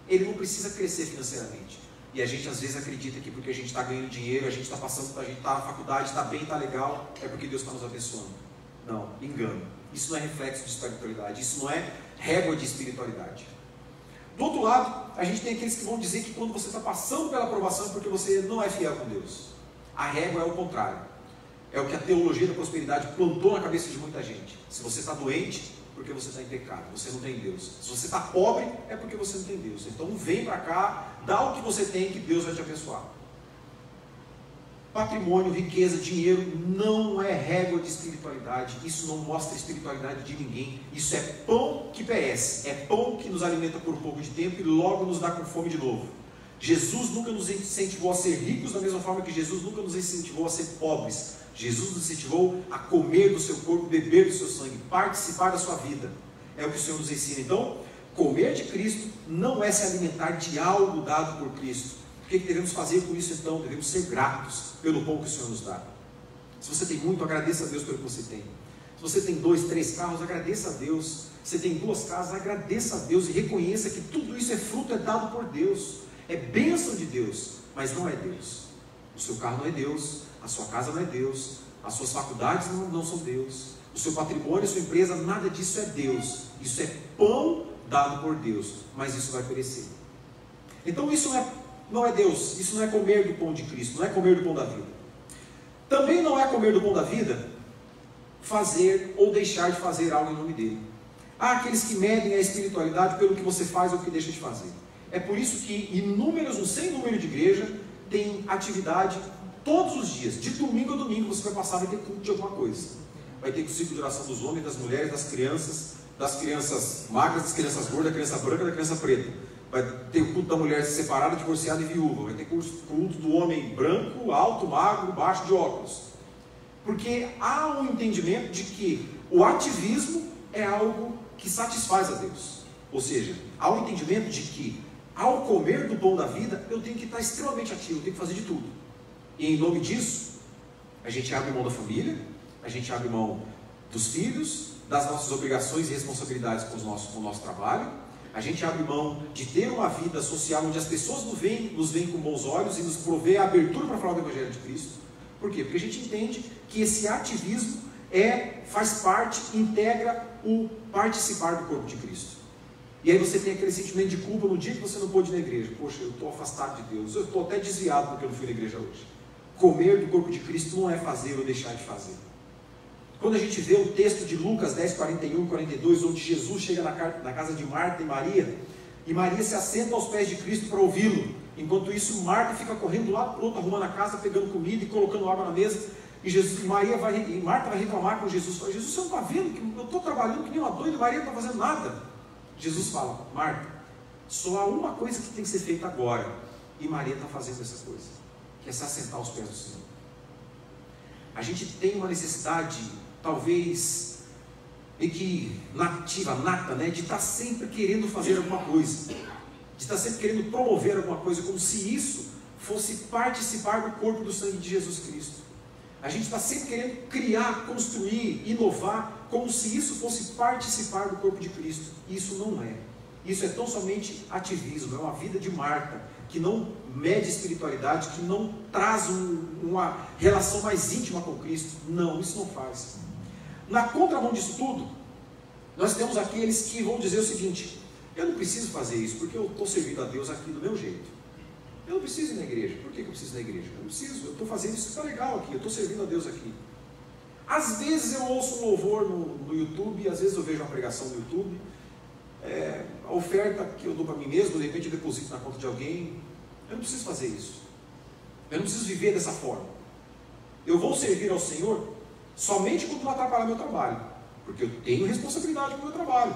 Ele não precisa crescer financeiramente. E a gente às vezes acredita que porque a gente está ganhando dinheiro, a gente está passando, a gente está na faculdade, está bem, está legal, é porque Deus está nos abençoando. Não, engano. Isso não é reflexo de espiritualidade, isso não é régua de espiritualidade. Do outro lado, a gente tem aqueles que vão dizer que quando você está passando pela aprovação é porque você não é fiel com Deus. A régua é o contrário. É o que a teologia da prosperidade plantou na cabeça de muita gente. Se você está doente, porque você está em pecado, você não tem Deus. Se você está pobre, é porque você não tem Deus. Então vem para cá, dá o que você tem, que Deus vai te abençoar. Patrimônio, riqueza, dinheiro não é régua de espiritualidade. Isso não mostra a espiritualidade de ninguém. Isso é pão que perece, é pão que nos alimenta por um pouco de tempo e logo nos dá com fome de novo. Jesus nunca nos incentivou a ser ricos da mesma forma que Jesus nunca nos incentivou a ser pobres. Jesus nos incentivou a comer do seu corpo, beber do seu sangue, participar da sua vida. É o que o Senhor nos ensina. Então, comer de Cristo não é se alimentar de algo dado por Cristo. O que devemos fazer com isso então? Devemos ser gratos pelo pão que o Senhor nos dá. Se você tem muito, agradeça a Deus pelo que você tem. Se você tem 2, 3 carros, agradeça a Deus. Se você tem 2 casas, agradeça a Deus e reconheça que tudo isso é fruto, é dado por Deus. É bênção de Deus, mas não é Deus. O seu carro não é Deus, a sua casa não é Deus, as suas faculdades não são Deus, o seu patrimônio, a sua empresa, nada disso é Deus. Isso é pão dado por Deus, mas isso vai perecer. Então isso não é Deus, isso não é comer do pão de Cristo, não é comer do pão da vida. Também não é comer do pão da vida fazer ou deixar de fazer algo em nome dele. Há aqueles que medem a espiritualidade pelo que você faz ou que deixa de fazer. É por isso que um sem número de igreja tem atividade todos os dias, de domingo a domingo você vai passar, vai ter culto de alguma coisa. Vai ter o ciclo de oração dos homens, das mulheres, das crianças magras, das crianças gordas, da criança branca, da criança preta. Vai ter o culto da mulher separada, divorciada e viúva. Vai ter culto do homem branco, alto, magro, baixo, de óculos. Porque há um entendimento de que o ativismo é algo que satisfaz a Deus. Ou seja, há um entendimento de que ao comer do pão da vida, eu tenho que estar extremamente ativo, eu tenho que fazer de tudo. E em nome disso, a gente abre mão da família, a gente abre mão dos filhos, das nossas obrigações e responsabilidades com o nosso trabalho, a gente abre mão de ter uma vida social onde as pessoas nos veem com bons olhos e nos provê a abertura para falar do Evangelho de Cristo. Por quê? Porque a gente entende que esse ativismo faz parte, integra o participar do corpo de Cristo. E aí você tem aquele sentimento de culpa no dia que você não pôde ir na igreja. Poxa, eu estou afastado de Deus, eu estou até desviado porque eu não fui na igreja hoje. Comer do corpo de Cristo não é fazer ou deixar de fazer. Quando a gente vê o texto de Lucas 10, 41 e 42, onde Jesus chega na casa de Marta e Maria se assenta aos pés de Cristo para ouvi-lo. Enquanto isso, Marta fica correndo lá para o outro, arrumando a casa, pegando comida e colocando água na mesa. E Marta vai reclamar com Jesus. Fala, Jesus, você não está vendo que eu estou trabalhando que nem uma doida e Maria não está fazendo nada? Jesus fala, Marta, só há uma coisa que tem que ser feita agora. E Maria está fazendo essa coisa, que é se assentar aos pés do Senhor. A gente tem uma necessidade, talvez, nata, né? De estar sempre querendo fazer alguma coisa. De estar sempre querendo promover alguma coisa, como se isso fosse participar do corpo do sangue de Jesus Cristo. A gente está sempre querendo criar, construir, inovar, como se isso fosse participar do corpo de Cristo. Isso não é. Isso é tão somente ativismo, é uma vida de Marta, que não mede espiritualidade, que não traz uma relação mais íntima com Cristo. Não, isso não faz. Na contramão disso tudo, nós temos aqueles que vão dizer o seguinte, eu não preciso fazer isso, porque eu estou servindo a Deus aqui do meu jeito. Eu não preciso ir na igreja. Por que eu preciso ir na igreja? Eu não preciso, eu estou fazendo isso que está legal aqui, eu estou servindo a Deus aqui. Às vezes eu ouço um louvor no YouTube, às vezes eu vejo uma pregação no YouTube, a oferta que eu dou para mim mesmo, de repente eu deposito na conta de alguém. Eu não preciso fazer isso. Eu não preciso viver dessa forma. Eu vou servir ao Senhor somente quando não atrapalhar meu trabalho, porque eu tenho responsabilidade com o meu trabalho.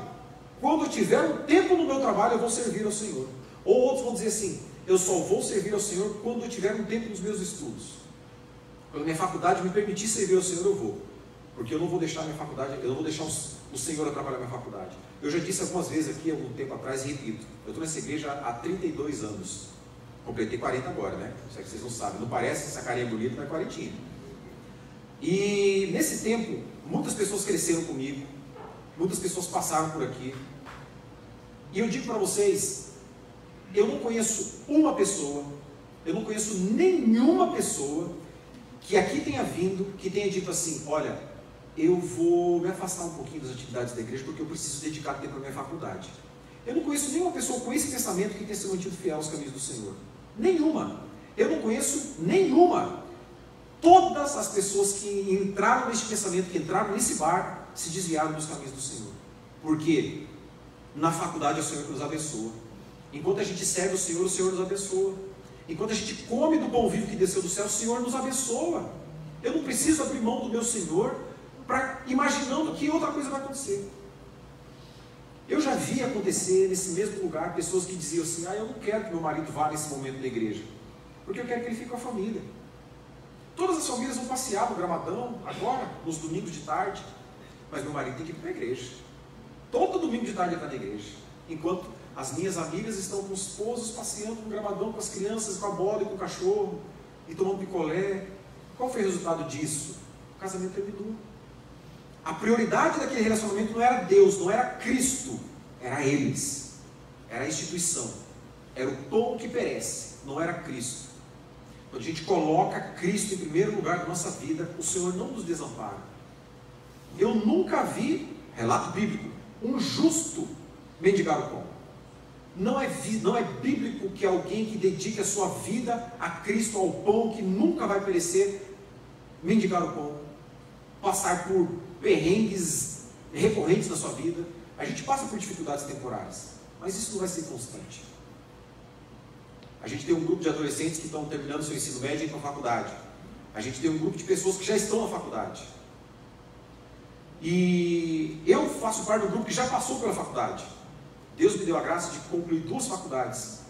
Quando eu tiver um tempo no meu trabalho, eu vou servir ao Senhor. Ou outros vão dizer assim: eu só vou servir ao Senhor quando eu tiver um tempo nos meus estudos. Quando a minha faculdade me permitir servir ao Senhor, eu vou. Porque eu não vou deixar a minha faculdade, eu não vou deixar o Senhor atrapalhar a minha faculdade. Eu já disse algumas vezes aqui, algum tempo atrás, e repito: eu estou nessa igreja há 32 anos. Completei 40 agora, né? Isso é que vocês não sabem. Não parece essa carinha bonita, mas é 40. E nesse tempo, muitas pessoas cresceram comigo, muitas pessoas passaram por aqui. E eu digo para vocês, eu não conheço uma pessoa, eu não conheço nenhuma pessoa que aqui tenha vindo, que tenha dito assim: olha, eu vou me afastar um pouquinho das atividades da igreja porque eu preciso dedicar tempo à minha faculdade. Eu não conheço nenhuma pessoa com esse pensamento que tenha se mantido fiel aos caminhos do Senhor. Nenhuma. Eu não conheço nenhuma. Todas as pessoas que entraram nesse pensamento, que entraram nesse bar, se desviaram dos caminhos do Senhor. Porque na faculdade é o Senhor que nos abençoa. Enquanto a gente serve o Senhor nos abençoa. Enquanto a gente come do pão vivo que desceu do céu, o Senhor nos abençoa. Eu não preciso abrir mão do meu Senhor para imaginando que outra coisa vai acontecer. Eu já vi acontecer nesse mesmo lugar pessoas que diziam assim: eu não quero que meu marido vá nesse momento na igreja, porque eu quero que ele fique com a família. Todas as famílias vão passear no Gramadão, agora, nos domingos de tarde, mas meu marido tem que ir para a igreja. Todo domingo de tarde ele está na igreja, enquanto as minhas amigas estão com os esposos passeando no Gramadão com as crianças, com a bola e com o cachorro, e tomando picolé. Qual foi o resultado disso? O casamento terminou. A prioridade daquele relacionamento não era Deus, não era Cristo, era eles, era a instituição, era o pão que perece, não era Cristo. Quando a gente coloca Cristo em primeiro lugar da nossa vida, o Senhor não nos desampara. Eu nunca vi, relato bíblico, um justo mendigar o pão. Não é bíblico que alguém que dedique a sua vida a Cristo, ao pão que nunca vai perecer, mendigar o pão, passar por perrengues recorrentes na sua vida. A gente passa por dificuldades temporárias, mas isso não vai ser constante. A gente tem um grupo de adolescentes que estão terminando seu ensino médio e indo para a faculdade. A gente tem um grupo de pessoas que já estão na faculdade. E eu faço parte do grupo que já passou pela faculdade. Deus me deu a graça de concluir 2 faculdades.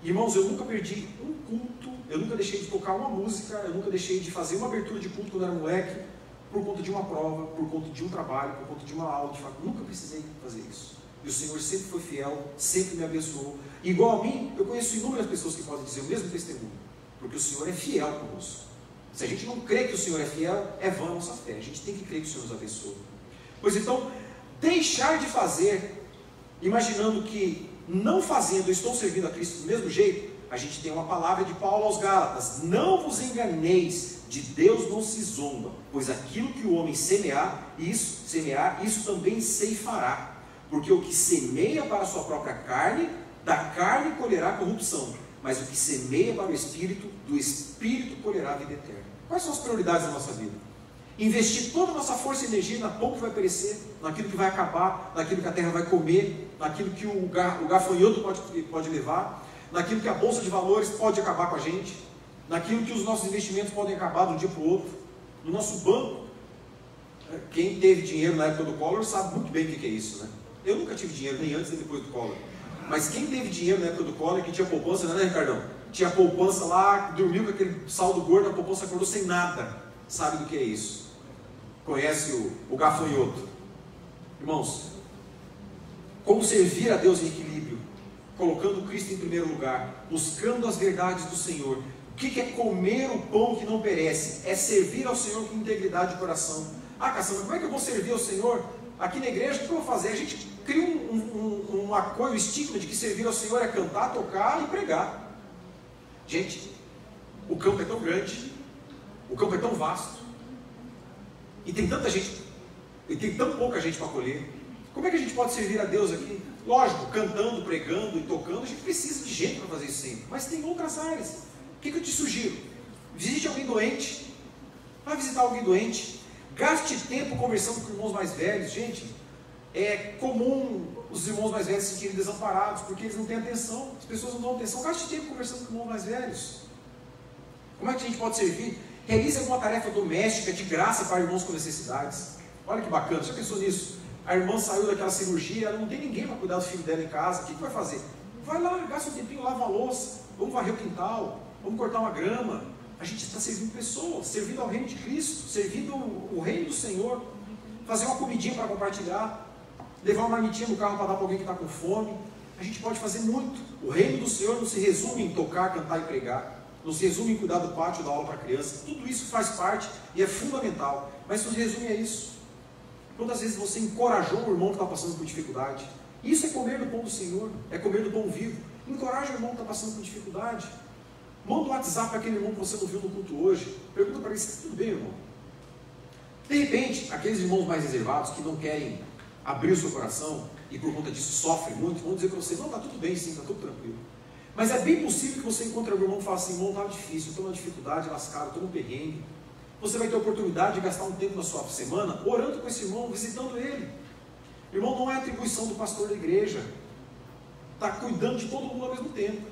Irmãos, eu nunca perdi um culto, eu nunca deixei de tocar uma música, eu nunca deixei de fazer uma abertura de culto quando era moleque, por conta de uma prova, por conta de um trabalho, por conta de uma aula de faculdade. Nunca precisei fazer isso. E o Senhor sempre foi fiel, sempre me abençoou. Igual a mim, eu conheço inúmeras pessoas que podem dizer o mesmo testemunho, porque o Senhor é fiel conosco. Se a gente não crê que o Senhor é fiel, é vã a nossa fé. A gente tem que crer que o Senhor nos abençoa. Pois então, deixar de fazer, imaginando que não fazendo, eu estou servindo a Cristo do mesmo jeito. A gente tem uma palavra de Paulo aos Gálatas: não vos enganeis, de Deus não se zomba, pois aquilo que o homem semear, isso também ceifará. Porque o que semeia para a sua própria carne, da carne colherá corrupção, mas o que semeia para o Espírito, do Espírito colherá a vida eterna. Quais são as prioridades da nossa vida? Investir toda a nossa força e energia na pão que vai perecer, naquilo que vai acabar, naquilo que a terra vai comer, naquilo que o gafanhoto pode levar, naquilo que a bolsa de valores pode acabar com a gente, naquilo que os nossos investimentos podem acabar de um dia para o outro, no nosso banco. Quem teve dinheiro na época do Collor sabe muito bem o que é isso, né? Eu nunca tive dinheiro, nem antes nem depois do Collor. Mas quem teve dinheiro na época do Collor, que tinha poupança, né, Ricardão? Tinha poupança lá, dormiu com aquele saldo gordo, a poupança acordou sem nada. Sabe do que é isso? Conhece o gafanhoto. Irmãos, como servir a Deus em equilíbrio, colocando Cristo em primeiro lugar, buscando as verdades do Senhor. O que é comer o pão que não perece? É servir ao Senhor com integridade de coração. Ah, Cassandra, como é que eu vou servir ao Senhor? Aqui na igreja, o que eu vou fazer? A gente cria uma coisa, um estigma de que servir ao Senhor é cantar, tocar e pregar. Gente, o campo é tão grande, o campo é tão vasto, e tem tanta gente, e tem tão pouca gente para colher. Como é que a gente pode servir a Deus aqui? Lógico, cantando, pregando e tocando, a gente precisa de gente para fazer isso sempre. Mas tem outras áreas. O que eu te sugiro? Visite alguém doente. Vai visitar alguém doente. Gaste tempo conversando com irmãos mais velhos. Gente, é comum os irmãos mais velhos se sentirem desamparados, porque eles não têm atenção. As pessoas não dão atenção. Gaste tempo conversando com irmãos mais velhos. Como é que a gente pode servir? Realize alguma tarefa doméstica de graça para irmãos com necessidades. Olha que bacana, já pensou nisso? A irmã saiu daquela cirurgia, ela não tem ninguém para cuidar do filho dela em casa. O que vai fazer? Vai lá, gasta um tempinho, lava a louça, vamos varrer o quintal, vamos cortar uma grama. A gente está servindo pessoas, servindo ao reino de Cristo, servindo o reino do Senhor. Fazer uma comidinha para compartilhar, levar uma marmitinha no carro para dar para alguém que está com fome. A gente pode fazer muito. O reino do Senhor não se resume em tocar, cantar e pregar. Não se resume em cuidar do pátio, dar aula para criança. Tudo isso faz parte e é fundamental. Mas não se resume a isso. Quantas vezes você encorajou o irmão que está passando por dificuldade? Isso é comer do pão do Senhor, é comer do pão vivo. Encoraja o irmão que está passando por dificuldade. Manda um WhatsApp para aquele irmão que você não viu no culto hoje. Pergunta para ele se está tudo bem, irmão. De repente, aqueles irmãos mais reservados que não querem abrir o seu coração e por conta disso sofrem muito, vão dizer para você, não, está tudo bem sim, está tudo tranquilo. Mas é bem possível que você encontre algum irmão e fale assim, irmão, está difícil, estou numa dificuldade, lascado, estou no perrengue. Você vai ter a oportunidade de gastar um tempo na sua semana orando com esse irmão, visitando ele. Irmão, não é atribuição do pastor da igreja. Está cuidando de todo mundo ao mesmo tempo.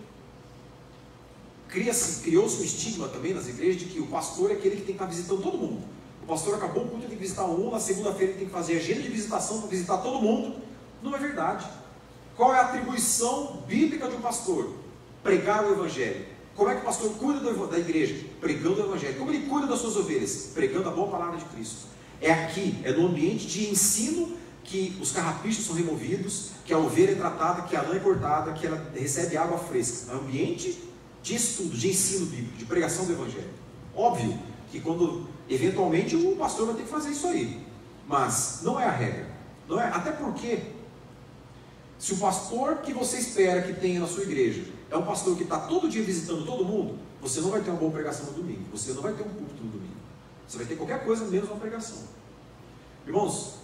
Criou-se um estigma também nas igrejas de que o pastor é aquele que tem que estar visitando todo mundo. O pastor acabou o culto, ele tem que visitar um, na segunda-feira ele tem que fazer agenda de visitação para visitar todo mundo. Não é verdade. Qual é a atribuição bíblica de um pastor? Pregar o evangelho. Como é que o pastor cuida da igreja? Pregando o evangelho. Como ele cuida das suas ovelhas? Pregando a boa palavra de Cristo. É aqui, é no ambiente de ensino que os carrapichos são removidos, que a ovelha é tratada, que a lã é cortada, que ela recebe água fresca. É um ambiente de estudo, de ensino bíblico, de pregação do evangelho. Óbvio que quando, eventualmente, o pastor vai ter que fazer isso aí. Mas não é a regra. Não é, até porque, se o pastor que você espera que tenha na sua igreja é um pastor que está todo dia visitando todo mundo, você não vai ter uma boa pregação no domingo, você não vai ter um culto no domingo, você vai ter qualquer coisa menos uma pregação. Irmãos,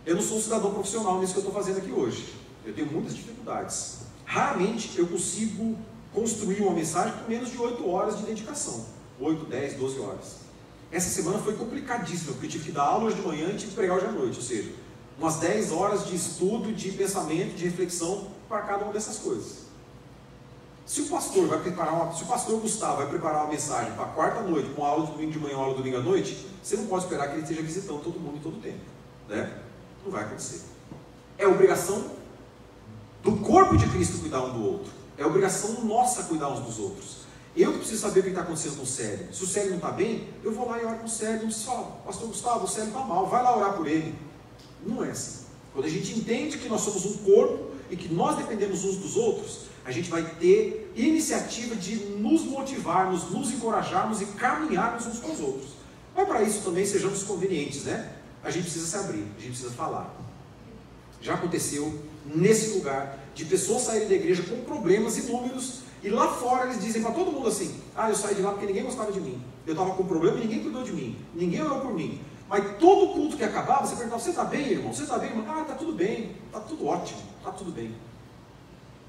eu não sou um cidadão profissional nisso que eu estou fazendo aqui hoje, eu tenho muitas dificuldades, raramente eu consigo construir uma mensagem com menos de 8 horas de dedicação, 8, 10, 12 horas. Essa semana foi complicadíssima, porque eu tive que dar aula hoje de manhã e tive que pregar hoje à noite, ou seja, umas 10 horas de estudo, de pensamento, de reflexão para cada uma dessas coisas. Se o pastor Gustavo vai preparar uma mensagem para quarta-noite, com aula de domingo de manhã, aula de domingo à noite, você não pode esperar que ele esteja visitando todo mundo em todo o tempo, né? Não vai acontecer. É obrigação do corpo de Cristo cuidar um do outro. É obrigação nossa cuidar uns dos outros. Eu que preciso saber o que está acontecendo com o Célio. Se o Célio não está bem, eu vou lá e oro com o Célio. Não preciso falar, pastor Gustavo, o Célio está mal, vai lá orar por ele. Não é assim. Quando a gente entende que nós somos um corpo e que nós dependemos uns dos outros, a gente vai ter iniciativa de nos motivarmos, nos encorajarmos e caminharmos uns com os outros. Mas para isso também sejamos convenientes, né? A gente precisa se abrir, a gente precisa falar. Já aconteceu nesse lugar de pessoas saírem da igreja com problemas inúmeros e lá fora eles dizem para todo mundo assim, eu saí de lá porque ninguém gostava de mim, eu estava com problema e ninguém cuidou de mim, ninguém orou por mim. Mas todo culto que acabava, você perguntava, você está bem, irmão? Você está bem, irmão? Está tudo bem, está tudo ótimo, está tudo bem.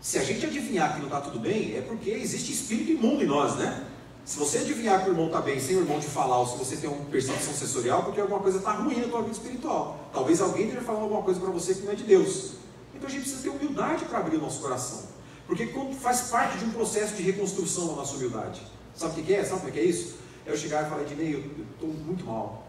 Se a gente adivinhar que não está tudo bem, é porque existe espírito imundo em nós, né? Se você adivinhar que o irmão está bem sem o irmão te falar, ou se você tem uma percepção sensorial, porque alguma coisa está ruim na tua vida espiritual. Talvez alguém esteja falando alguma coisa para você que não é de Deus. Então a gente precisa ter humildade para abrir o nosso coração. Porque faz parte de um processo de reconstrução a nossa humildade. Sabe o que é? Sabe como é que é isso? É eu chegar e falar, Ednei, eu estou muito mal.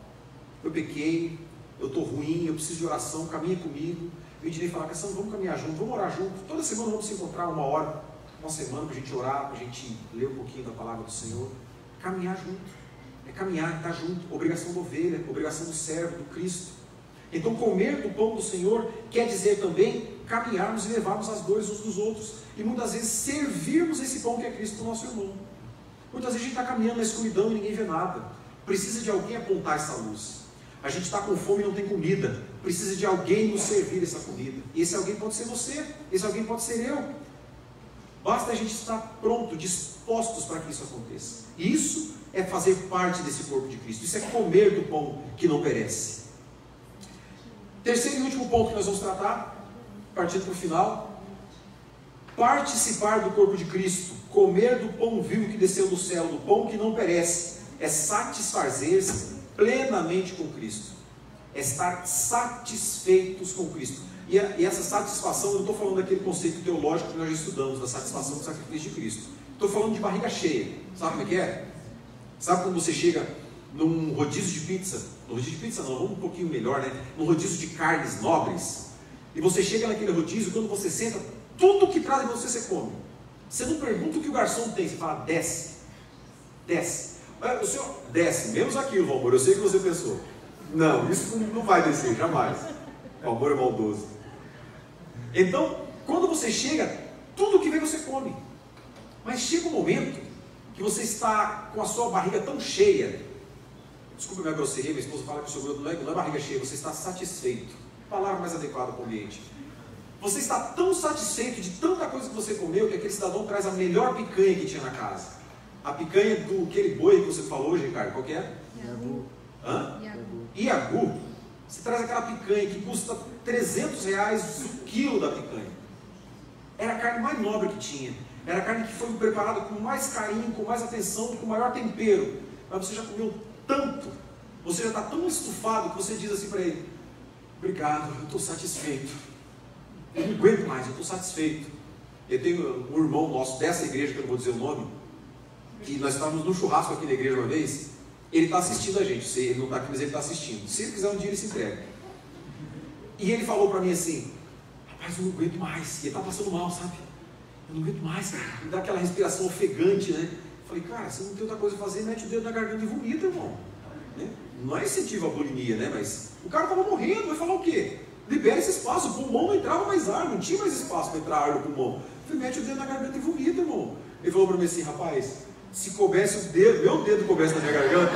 Eu pequei, eu estou ruim, eu preciso de oração, caminha comigo. Eu Ednei falar, Cassandra, vamos caminhar junto, vamos orar junto. Toda semana vamos se encontrar uma hora, uma semana para a gente orar, para a gente ler um pouquinho da palavra do Senhor. Caminhar junto. É caminhar, estar junto. Obrigação da ovelha, obrigação do servo, do Cristo. Então comer do pão do Senhor quer dizer também caminharmos e levarmos as dores uns dos outros. E muitas vezes servirmos esse pão que é Cristo para o nosso irmão. Muitas vezes a gente está caminhando na escuridão e ninguém vê nada. Precisa de alguém apontar essa luz. A gente está com fome e não tem comida. Precisa de alguém nos servir essa comida. E esse alguém pode ser você, esse alguém pode ser eu. Basta a gente estar pronto, dispostos para que isso aconteça. E isso é fazer parte desse corpo de Cristo. Isso é comer do pão que não perece. Terceiro e último ponto que nós vamos tratar partindo para o final, participar do corpo de Cristo, comer do pão vivo que desceu do céu, do pão que não perece, é satisfazer-se plenamente com Cristo, é estar satisfeitos com Cristo. E essa satisfação, eu não estou falando daquele conceito teológico que nós já estudamos, da satisfação do sacrifício de Cristo. Estou falando de barriga cheia. Sabe como é que é? Sabe quando você chega num rodízio de pizza? No rodízio de pizza não, vamos um pouquinho melhor, né? Num rodízio de carnes nobres. E você chega naquele rodízio, quando você senta, tudo que traz em você come. Você não pergunta o que o garçom tem, você fala, desce. Desce. O senhor desce, menos aquilo, Valmor, eu sei o que você pensou. Não, isso não vai descer, jamais. O amor é maldoso. Então, quando você chega, tudo que vem você come. Mas chega um momento que você está com a sua barriga tão cheia. Desculpa a minha grosseria, minha esposa fala que o seu não é barriga cheia, você está satisfeito. Palavra mais adequada para o ambiente. Você está tão satisfeito de tanta coisa que você comeu que aquele cidadão traz a melhor picanha que tinha na casa. A picanha do aquele boi que você falou hoje, Ricardo, qual que é? Iagu. Hã? Iagu. Iagu. Você traz aquela picanha que custa R$300 o quilo da picanha. Era a carne mais nobre que tinha. Era a carne que foi preparada com mais carinho, com mais atenção, com maior tempero. Mas você já comeu tanto, você já está tão estufado que você diz assim para ele: obrigado, eu estou satisfeito. Eu não aguento mais, eu estou satisfeito. Eu tenho um irmão nosso dessa igreja, que eu não vou dizer o nome, que nós estávamos num churrasco aqui na igreja uma vez. Ele está assistindo a gente, ele não está aqui, mas ele está assistindo. Se ele quiser um dia, ele se entrega. E ele falou para mim assim: rapaz, eu não aguento mais. E ele está passando mal, sabe? Eu não aguento mais, cara. Me dá aquela respiração ofegante, né? Eu falei: cara, você não tem outra coisa a fazer, mete o dedo na garganta e vomita, irmão. Né? Não é incentivo à bulimia, né? Mas o cara estava morrendo, vai falar o quê? Libera esse espaço, o pulmão não entrava mais ar, não tinha mais espaço para entrar ar no pulmão. Eu falei: mete o dedo na garganta e vomita, irmão. Ele falou para mim assim: rapaz, se coubesse o dedo, meu dedo coubesse na minha garganta,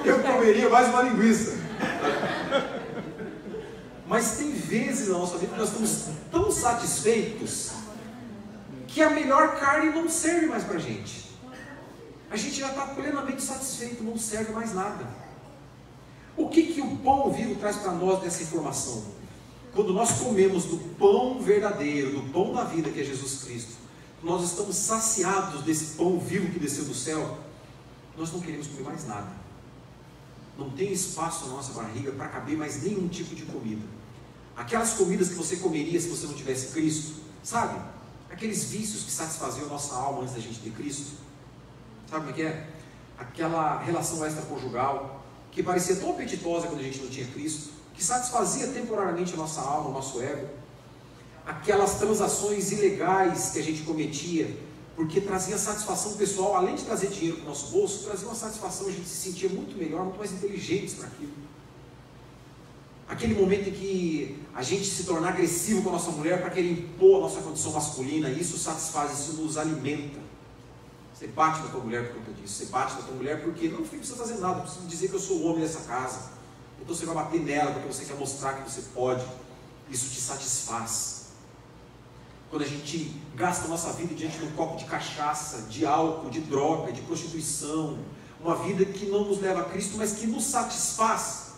eu comeria mais uma linguiça. Mas tem vezes na nossa vida que nós estamos tão satisfeitos que a melhor carne não serve mais para a gente. A gente já está plenamente satisfeito, não serve mais nada. O que o pão vivo traz para nós dessa informação? Quando nós comemos do pão verdadeiro, do pão da vida que é Jesus Cristo, nós estamos saciados desse pão vivo que desceu do céu, nós não queremos comer mais nada. Não tem espaço na nossa barriga para caber mais nenhum tipo de comida. Aquelas comidas que você comeria se você não tivesse Cristo, sabe? Aqueles vícios que satisfaziam a nossa alma antes da gente ter Cristo. Sabe como é que é? Aquela relação extraconjugal que parecia tão apetitosa quando a gente não tinha Cristo, que satisfazia temporariamente a nossa alma, o nosso ego. Aquelas transações ilegais que a gente cometia, porque trazia satisfação pessoal, além de trazer dinheiro para o nosso bolso, trazia uma satisfação, a gente se sentia muito melhor, muito mais inteligentes para aquilo. Aquele momento em que a gente se torna agressivo com a nossa mulher para querer impor a nossa condição masculina, isso satisfaz, isso nos alimenta. Você bate na tua mulher por conta disso, você bate na tua mulher porque não precisa fazer nada, não precisa dizer que eu sou o homem dessa casa. Então você vai bater nela porque você quer mostrar que você pode. Isso te satisfaz. Quando a gente gasta a nossa vida diante de um copo de cachaça, de álcool, de droga, de prostituição, uma vida que não nos leva a Cristo, mas que nos satisfaz,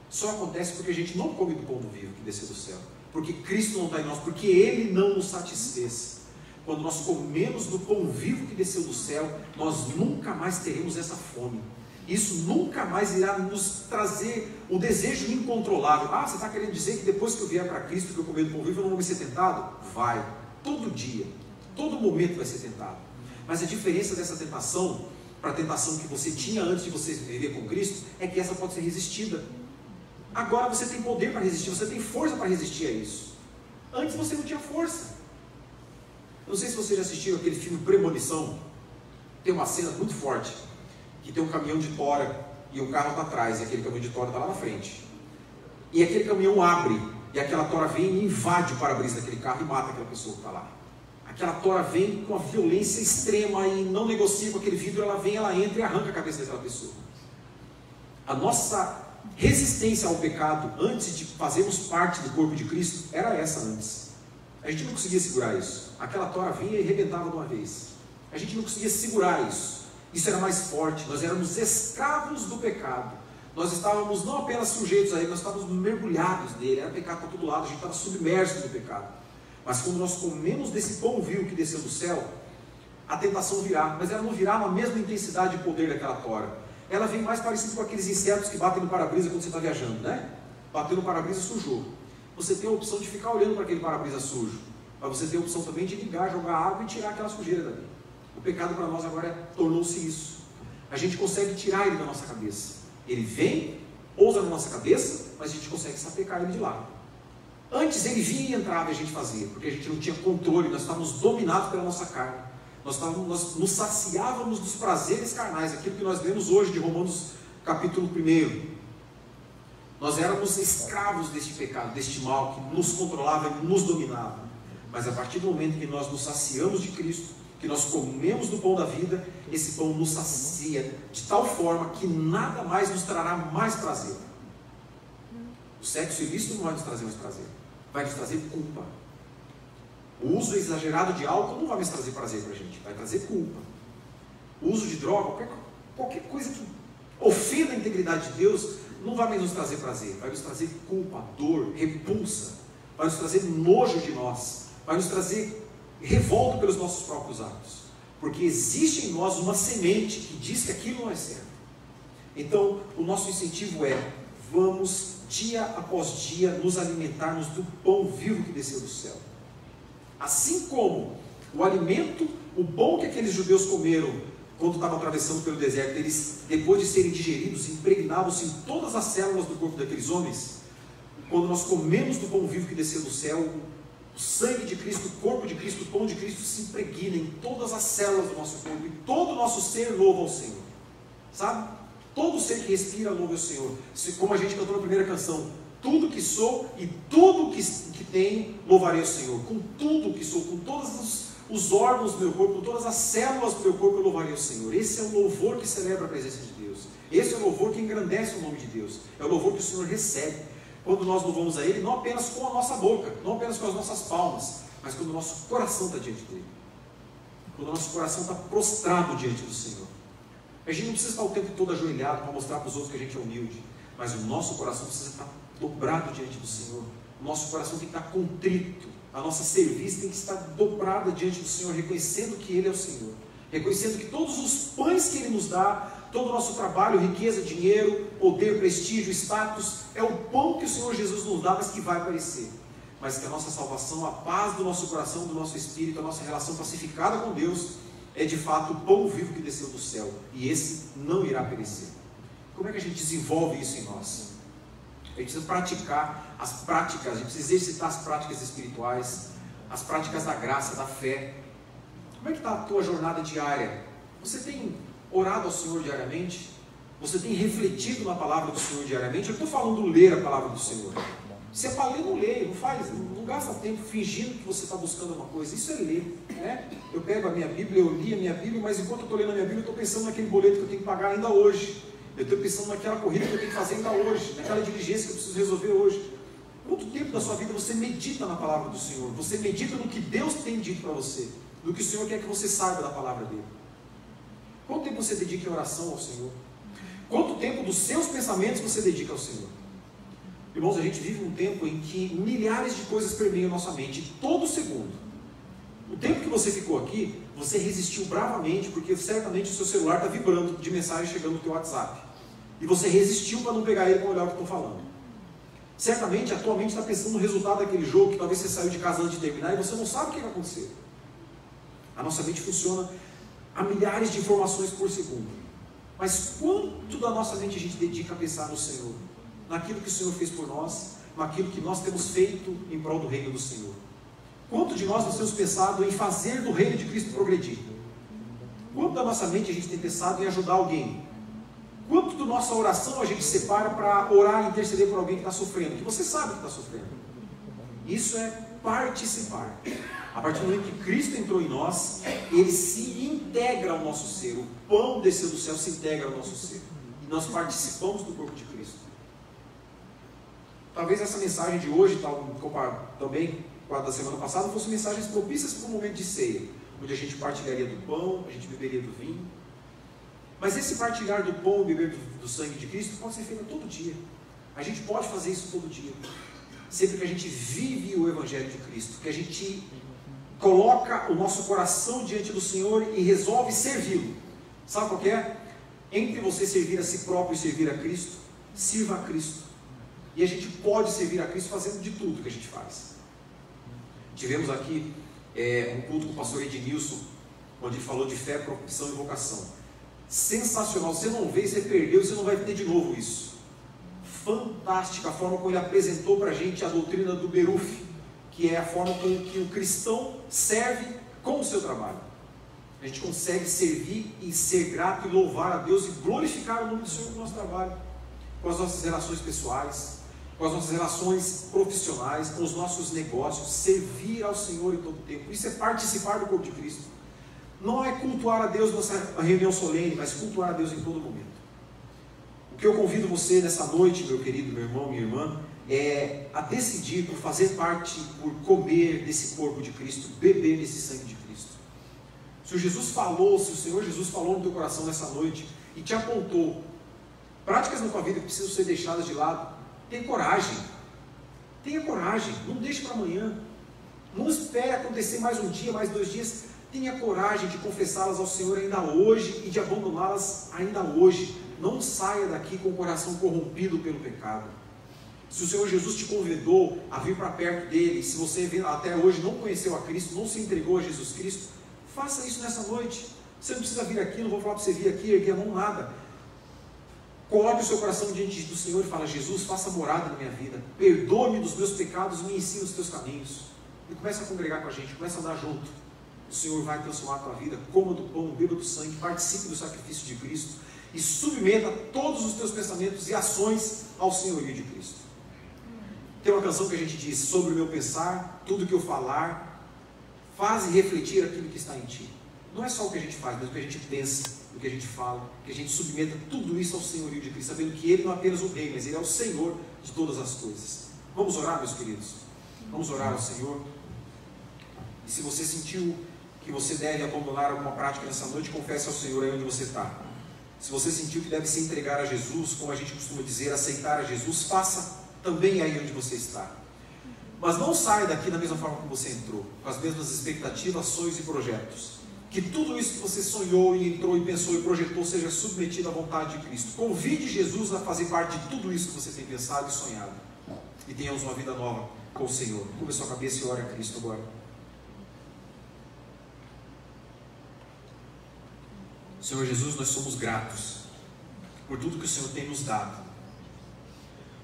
só acontece porque a gente não come do pão do vivo que desceu do céu, porque Cristo não está em nós, porque Ele não nos satisfez. Quando nós comemos do pão vivo que desceu do céu, nós nunca mais teremos essa fome. Isso nunca mais irá nos trazer o desejo incontrolável. Ah, você está querendo dizer que depois que eu vier para Cristo, que eu comer do pão vivo, eu não vou me ser tentado? Vai, todo dia, todo momento vai ser tentado. Mas a diferença dessa tentação para a tentação que você tinha antes de você viver com Cristo, é que essa pode ser resistida. Agora você tem poder para resistir, você tem força para resistir a isso. Antes você não tinha força. Eu não sei se você já assistiu aquele filme Premonição. Tem uma cena muito forte, que tem um caminhão de tora e o carro está atrás, e aquele caminhão de tora está lá na frente. E aquele caminhão abre, e aquela tora vem e invade o para-brisa daquele carro e mata aquela pessoa que está lá. Aquela tora vem com uma violência extrema e não negocia com aquele vidro, ela vem, ela entra e arranca a cabeça daquela pessoa. A nossa resistência ao pecado, antes de fazermos parte do corpo de Cristo, era essa antes. A gente não conseguia segurar isso. Aquela tora vinha e arrebentava de uma vez. A gente não conseguia segurar isso. Isso era mais forte. Nós éramos escravos do pecado. nós estávamos não apenas sujeitos a ele, nós estávamos mergulhados nele, era pecado para todo lado, a gente estava submerso no pecado. Mas quando nós comemos desse pão vivo que desceu do céu, a tentação virá, mas ela não virá na mesma intensidade e poder daquela tora. Ela vem mais parecida com aqueles insetos que batem no para-brisa quando você está viajando, né? Bateu no para-brisa, sujou. Você tem a opção de ficar olhando para aquele para-brisa sujo, mas você tem a opção também de ligar, jogar água e tirar aquela sujeira dali. O pecado para nós agora tornou-se isso. A gente consegue tirar ele da nossa cabeça. Ele vem, pousa na nossa cabeça, mas a gente consegue sapecar ele de lá. Antes ele vinha e entrava e a gente fazia, porque a gente não tinha controle, nós estávamos dominados pela nossa carne. Nós nos saciávamos dos prazeres carnais, aquilo que nós lemos hoje de Romanos capítulo 1. Nós éramos escravos deste pecado, deste mal que nos controlava e nos dominava. Mas a partir do momento que nós nos saciamos de Cristo, que nós comemos do pão da vida, esse pão nos sacia de tal forma que nada mais nos trará mais prazer. O sexo ilícito não vai nos trazer mais prazer, vai nos trazer culpa. O uso exagerado de álcool não vai mais trazer prazer para a gente, vai trazer culpa. O uso de droga, qualquer coisa que ofenda a integridade de Deus, não vai mais nos trazer prazer, vai nos trazer culpa, dor, repulsa, vai nos trazer nojo de nós, vai nos trazer revolta pelos nossos próprios atos, porque existe em nós uma semente que diz que aquilo não é certo. Então, o nosso incentivo é: vamos dia após dia nos alimentarmos do pão vivo que desceu do céu. Assim como o alimento, o pão que aqueles judeus comeram quando estavam atravessando pelo deserto, eles, depois de serem digeridos, impregnavam-se em todas as células do corpo daqueles homens. Quando nós comemos do pão vivo que desceu do céu, o sangue de Cristo, o corpo de Cristo, o pão de Cristo se impregna em todas as células do nosso corpo, e todo o nosso ser louva ao Senhor. Sabe? Todo ser que respira louva ao Senhor. Como a gente cantou na primeira canção: tudo que sou e tudo que tenho, louvarei ao Senhor. Com tudo que sou, com todos os órgãos do meu corpo, com todas as células do meu corpo, eu louvarei ao Senhor. Esse é o louvor que celebra a presença de Deus. Esse é o louvor que engrandece o nome de Deus. É o louvor que o Senhor recebe quando nós louvamos a Ele, não apenas com a nossa boca, não apenas com as nossas palmas, mas quando o nosso coração está diante dEle, quando o nosso coração está prostrado diante do Senhor. A gente não precisa estar o tempo todo ajoelhado para mostrar para os outros que a gente é humilde, mas o nosso coração precisa estar dobrado diante do Senhor. O nosso coração tem que estar contrito, a nossa cerviz tem que estar dobrada diante do Senhor, reconhecendo que Ele é o Senhor, reconhecendo que todos os pães que Ele nos dá, todo o nosso trabalho, riqueza, dinheiro, poder, prestígio, status, é o pão que o Senhor Jesus nos dá, mas que vai perecer. Mas que a nossa salvação, a paz do nosso coração, do nosso espírito, a nossa relação pacificada com Deus, é de fato o pão vivo que desceu do céu, e esse não irá perecer. Como é que a gente desenvolve isso em nós? A gente precisa praticar as práticas, a gente precisa exercitar as práticas espirituais, as práticas da graça, da fé. Como é que está a tua jornada diária? Você tem orado ao Senhor diariamente? Você tem refletido na palavra do Senhor diariamente? Eu estou falando ler a palavra do Senhor. Se é para ler, não leia, não gasta tempo fingindo que você está buscando uma coisa. Isso é ler, né? Eu pego a minha Bíblia, eu li a minha Bíblia, mas enquanto eu estou lendo a minha Bíblia, eu estou pensando naquele boleto que eu tenho que pagar ainda hoje. Eu estou pensando naquela corrida que eu tenho que fazer ainda hoje, naquela diligência que eu preciso resolver hoje. Quanto tempo da sua vida você medita na palavra do Senhor? Você medita no que Deus tem dito para você, no que o Senhor quer que você saiba da palavra dele? Quanto tempo você dedica em oração ao Senhor? Quanto tempo dos seus pensamentos você dedica ao Senhor? Irmãos, a gente vive num tempo em que milhares de coisas permeiam nossa mente, todo segundo. O tempo que você ficou aqui, você resistiu bravamente, porque certamente o seu celular está vibrando de mensagem chegando no teu WhatsApp. E você resistiu para não pegar ele para olhar o que eu estou falando. Certamente a tua mente está pensando no resultado daquele jogo, que talvez você saiu de casa antes de terminar, e você não sabe o que vai acontecer. A nossa mente funciona a milhares de informações por segundo. Mas quanto da nossa mente a gente dedica a pensar no Senhor? Naquilo que o Senhor fez por nós, naquilo que nós temos feito em prol do reino do Senhor? Quanto de nós temos pensado em fazer do reino de Cristo progredir? Quanto da nossa mente a gente tem pensado em ajudar alguém? Quanto da nossa oração a gente separa para orar e interceder por alguém que está sofrendo? Que você sabe que está sofrendo. Isso é participar. A partir do momento que Cristo entrou em nós, Ele se integra ao nosso ser. O pão desceu do céu se integra ao nosso ser. E nós participamos do corpo de Cristo. Talvez essa mensagem de hoje, também com a da semana passada, fossem mensagens propícias para um momento de ceia, onde a gente partilharia do pão, a gente beberia do vinho. Mas esse partilhar do pão e beber do sangue de Cristo pode ser feito todo dia. A gente pode fazer isso todo dia. Sempre que a gente vive o Evangelho de Cristo, que a gente coloca o nosso coração diante do Senhor e resolve servi-lo. Sabe qual que é? Entre você servir a si próprio e servir a Cristo, sirva a Cristo. E a gente pode servir a Cristo fazendo de tudo que a gente faz. Tivemos aqui um culto com o pastor Ednilson, onde ele falou de fé, profissão e vocação. Sensacional. Você não vê, você perdeu, você não vai ter de novo isso. Fantástica a forma como ele apresentou para a gente a doutrina do Beruf, que é a forma com que o cristão serve com o seu trabalho. A gente consegue servir e ser grato e louvar a Deus e glorificar o nome do Senhor no nosso trabalho, com as nossas relações pessoais, com as nossas relações profissionais, com os nossos negócios, servir ao Senhor em todo o tempo. Isso é participar do corpo de Cristo. Não é cultuar a Deus nessa reunião solene, mas cultuar a Deus em todo momento. O que eu convido você nessa noite, meu querido, meu irmão, minha irmã, é a decidir por fazer parte, por comer desse corpo de Cristo, beber desse sangue de Cristo. Se o Senhor Jesus falou no teu coração nessa noite e te apontou práticas na tua vida que precisam ser deixadas de lado, tenha coragem. Tenha coragem, não deixe para amanhã. Não espere acontecer mais um dia, mais 2 dias. Tenha coragem de confessá-las ao Senhor ainda hoje e de abandoná-las ainda hoje. Não saia daqui com o coração corrompido pelo pecado. Se o Senhor Jesus te convidou a vir para perto dele, se você até hoje não conheceu a Cristo, não se entregou a Jesus Cristo, faça isso nessa noite. Você não precisa vir aqui, não vou falar para você vir aqui, erguer a mão, nada. Coloque o seu coração diante do Senhor e fala: Jesus, faça morada na minha vida, perdoe-me dos meus pecados, me ensine os teus caminhos. E começa a congregar com a gente, começa a andar junto. O Senhor vai transformar a tua vida. Coma do pão, beba do sangue, participe do sacrifício de Cristo e submeta todos os teus pensamentos e ações ao senhorio de Cristo. Tem uma canção que a gente diz: sobre o meu pensar, tudo que eu falar, faz refletir aquilo que está em ti. Não é só o que a gente faz, mas o que a gente pensa, o que a gente fala, que a gente submeta tudo isso ao senhorio de Cristo, sabendo que Ele não é apenas o Rei, mas Ele é o Senhor de todas as coisas. Vamos orar, meus queridos? Vamos orar ao Senhor. E se você sentiu que você deve abandonar alguma prática nessa noite, confesse ao Senhor aí onde você está. Se você sentiu que deve se entregar a Jesus, como a gente costuma dizer, aceitar a Jesus, faça também aí onde você está. Mas não saia daqui da mesma forma que você entrou, com as mesmas expectativas, sonhos e projetos. Que tudo isso que você sonhou e entrou e pensou e projetou seja submetido à vontade de Cristo. Convide Jesus a fazer parte de tudo isso que você tem pensado e sonhado. E tenhamos uma vida nova com o Senhor. Curva a sua cabeça e ore a Cristo agora. Senhor Jesus, nós somos gratos por tudo que o Senhor tem nos dado,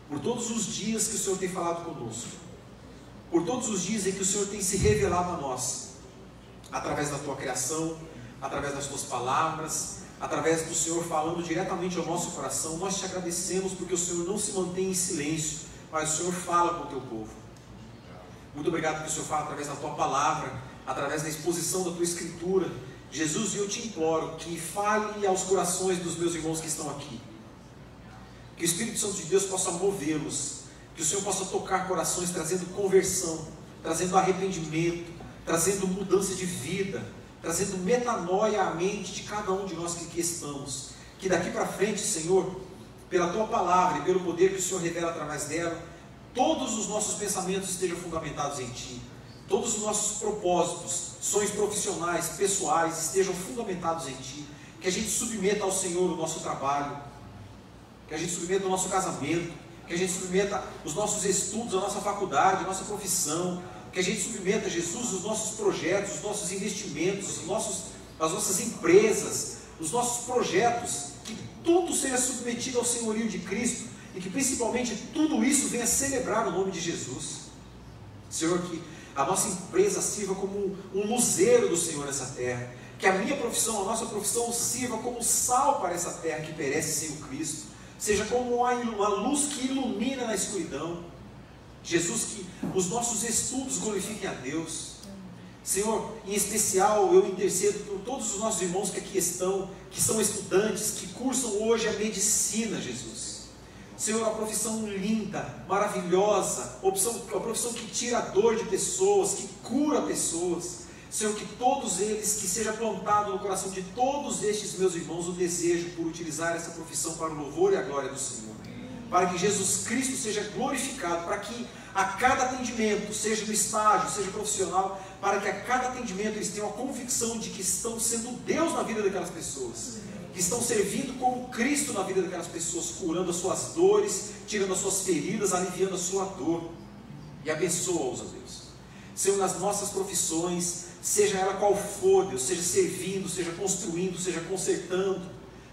por todos os dias que o Senhor tem falado conosco, por todos os dias em que o Senhor tem se revelado a nós, através da Tua criação, através das Tuas palavras, através do Senhor falando diretamente ao nosso coração. Nós te agradecemos porque o Senhor não se mantém em silêncio, mas o Senhor fala com o Teu povo. Muito obrigado porque o Senhor fala através da Tua palavra, através da exposição da Tua Escritura. Jesus, eu te imploro que fale aos corações dos meus irmãos que estão aqui, que o Espírito Santo de Deus possa movê-los, que o Senhor possa tocar corações, trazendo conversão, trazendo arrependimento, trazendo mudança de vida, trazendo metanoia à mente de cada um de nós que aqui estamos. Que daqui para frente, Senhor, pela Tua palavra e pelo poder que o Senhor revela através dela, todos os nossos pensamentos estejam fundamentados em Ti. Todos os nossos propósitos, sonhos profissionais, pessoais, estejam fundamentados em Ti. Que a gente submeta ao Senhor o nosso trabalho, que a gente submeta o nosso casamento, que a gente submeta os nossos estudos, a nossa faculdade, a nossa profissão, que a gente submeta, Jesus, os nossos projetos, os nossos investimentos, as nossas empresas, os nossos projetos, que tudo seja submetido ao senhorio de Cristo e que principalmente tudo isso venha celebrar o nome de Jesus. Senhor, que a nossa empresa sirva como um luzeiro do Senhor nessa terra, que a minha profissão, a nossa profissão sirva como sal para essa terra que perece sem o Cristo, seja como uma luz que ilumina na escuridão. Jesus, que os nossos estudos glorifiquem a Deus. Senhor, em especial eu intercedo por todos os nossos irmãos que aqui estão, que são estudantes, que cursam hoje a medicina, Jesus. Senhor, uma profissão linda, maravilhosa, uma profissão que tira a dor de pessoas, que cura pessoas. Senhor, que todos eles, que seja plantado no coração de todos estes meus irmãos o desejo por utilizar essa profissão para o louvor e a glória do Senhor, para que Jesus Cristo seja glorificado, para que a cada atendimento, seja no estágio, seja profissional, para que a cada atendimento eles tenham a convicção de que estão sendo Deus na vida daquelas pessoas, que estão servindo como Cristo na vida daquelas pessoas, curando as suas dores, tirando as suas feridas, aliviando a sua dor, e abençoa-os, ó Deus. Senhor, nas nossas profissões, seja ela qual for, Deus, seja servindo, seja construindo, seja consertando,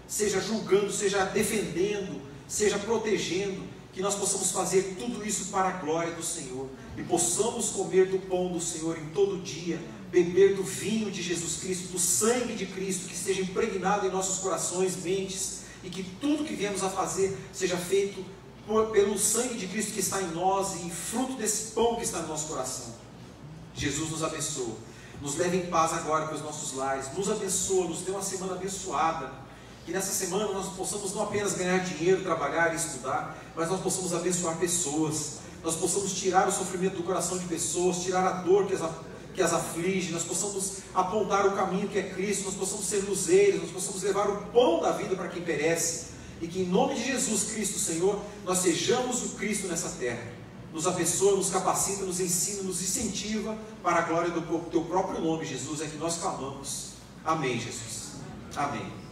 seja julgando, seja defendendo, seja protegendo, que nós possamos fazer tudo isso para a glória do Senhor, e possamos comer do pão do Senhor em todo dia, beber do vinho de Jesus Cristo, do sangue de Cristo, que esteja impregnado em nossos corações, mentes, e que tudo que viemos a fazer seja feito pelo sangue de Cristo que está em nós, e fruto desse pão que está no nosso coração. Jesus nos abençoa, nos leve em paz agora para os nossos lares, nos abençoa, nos dê uma semana abençoada, que nessa semana nós possamos não apenas ganhar dinheiro, trabalhar e estudar, mas nós possamos abençoar pessoas, nós possamos tirar o sofrimento do coração de pessoas, tirar a dor que as aflige, nós possamos apontar o caminho que é Cristo, nós possamos ser luzeiros, nós possamos levar o pão da vida para quem perece, e que em nome de Jesus Cristo, Senhor, nós sejamos o Cristo nessa terra. Nos abençoa, nos capacita, nos ensina, nos incentiva para a glória do teu próprio nome, Jesus, é que nós clamamos. Amém, Jesus. Amém.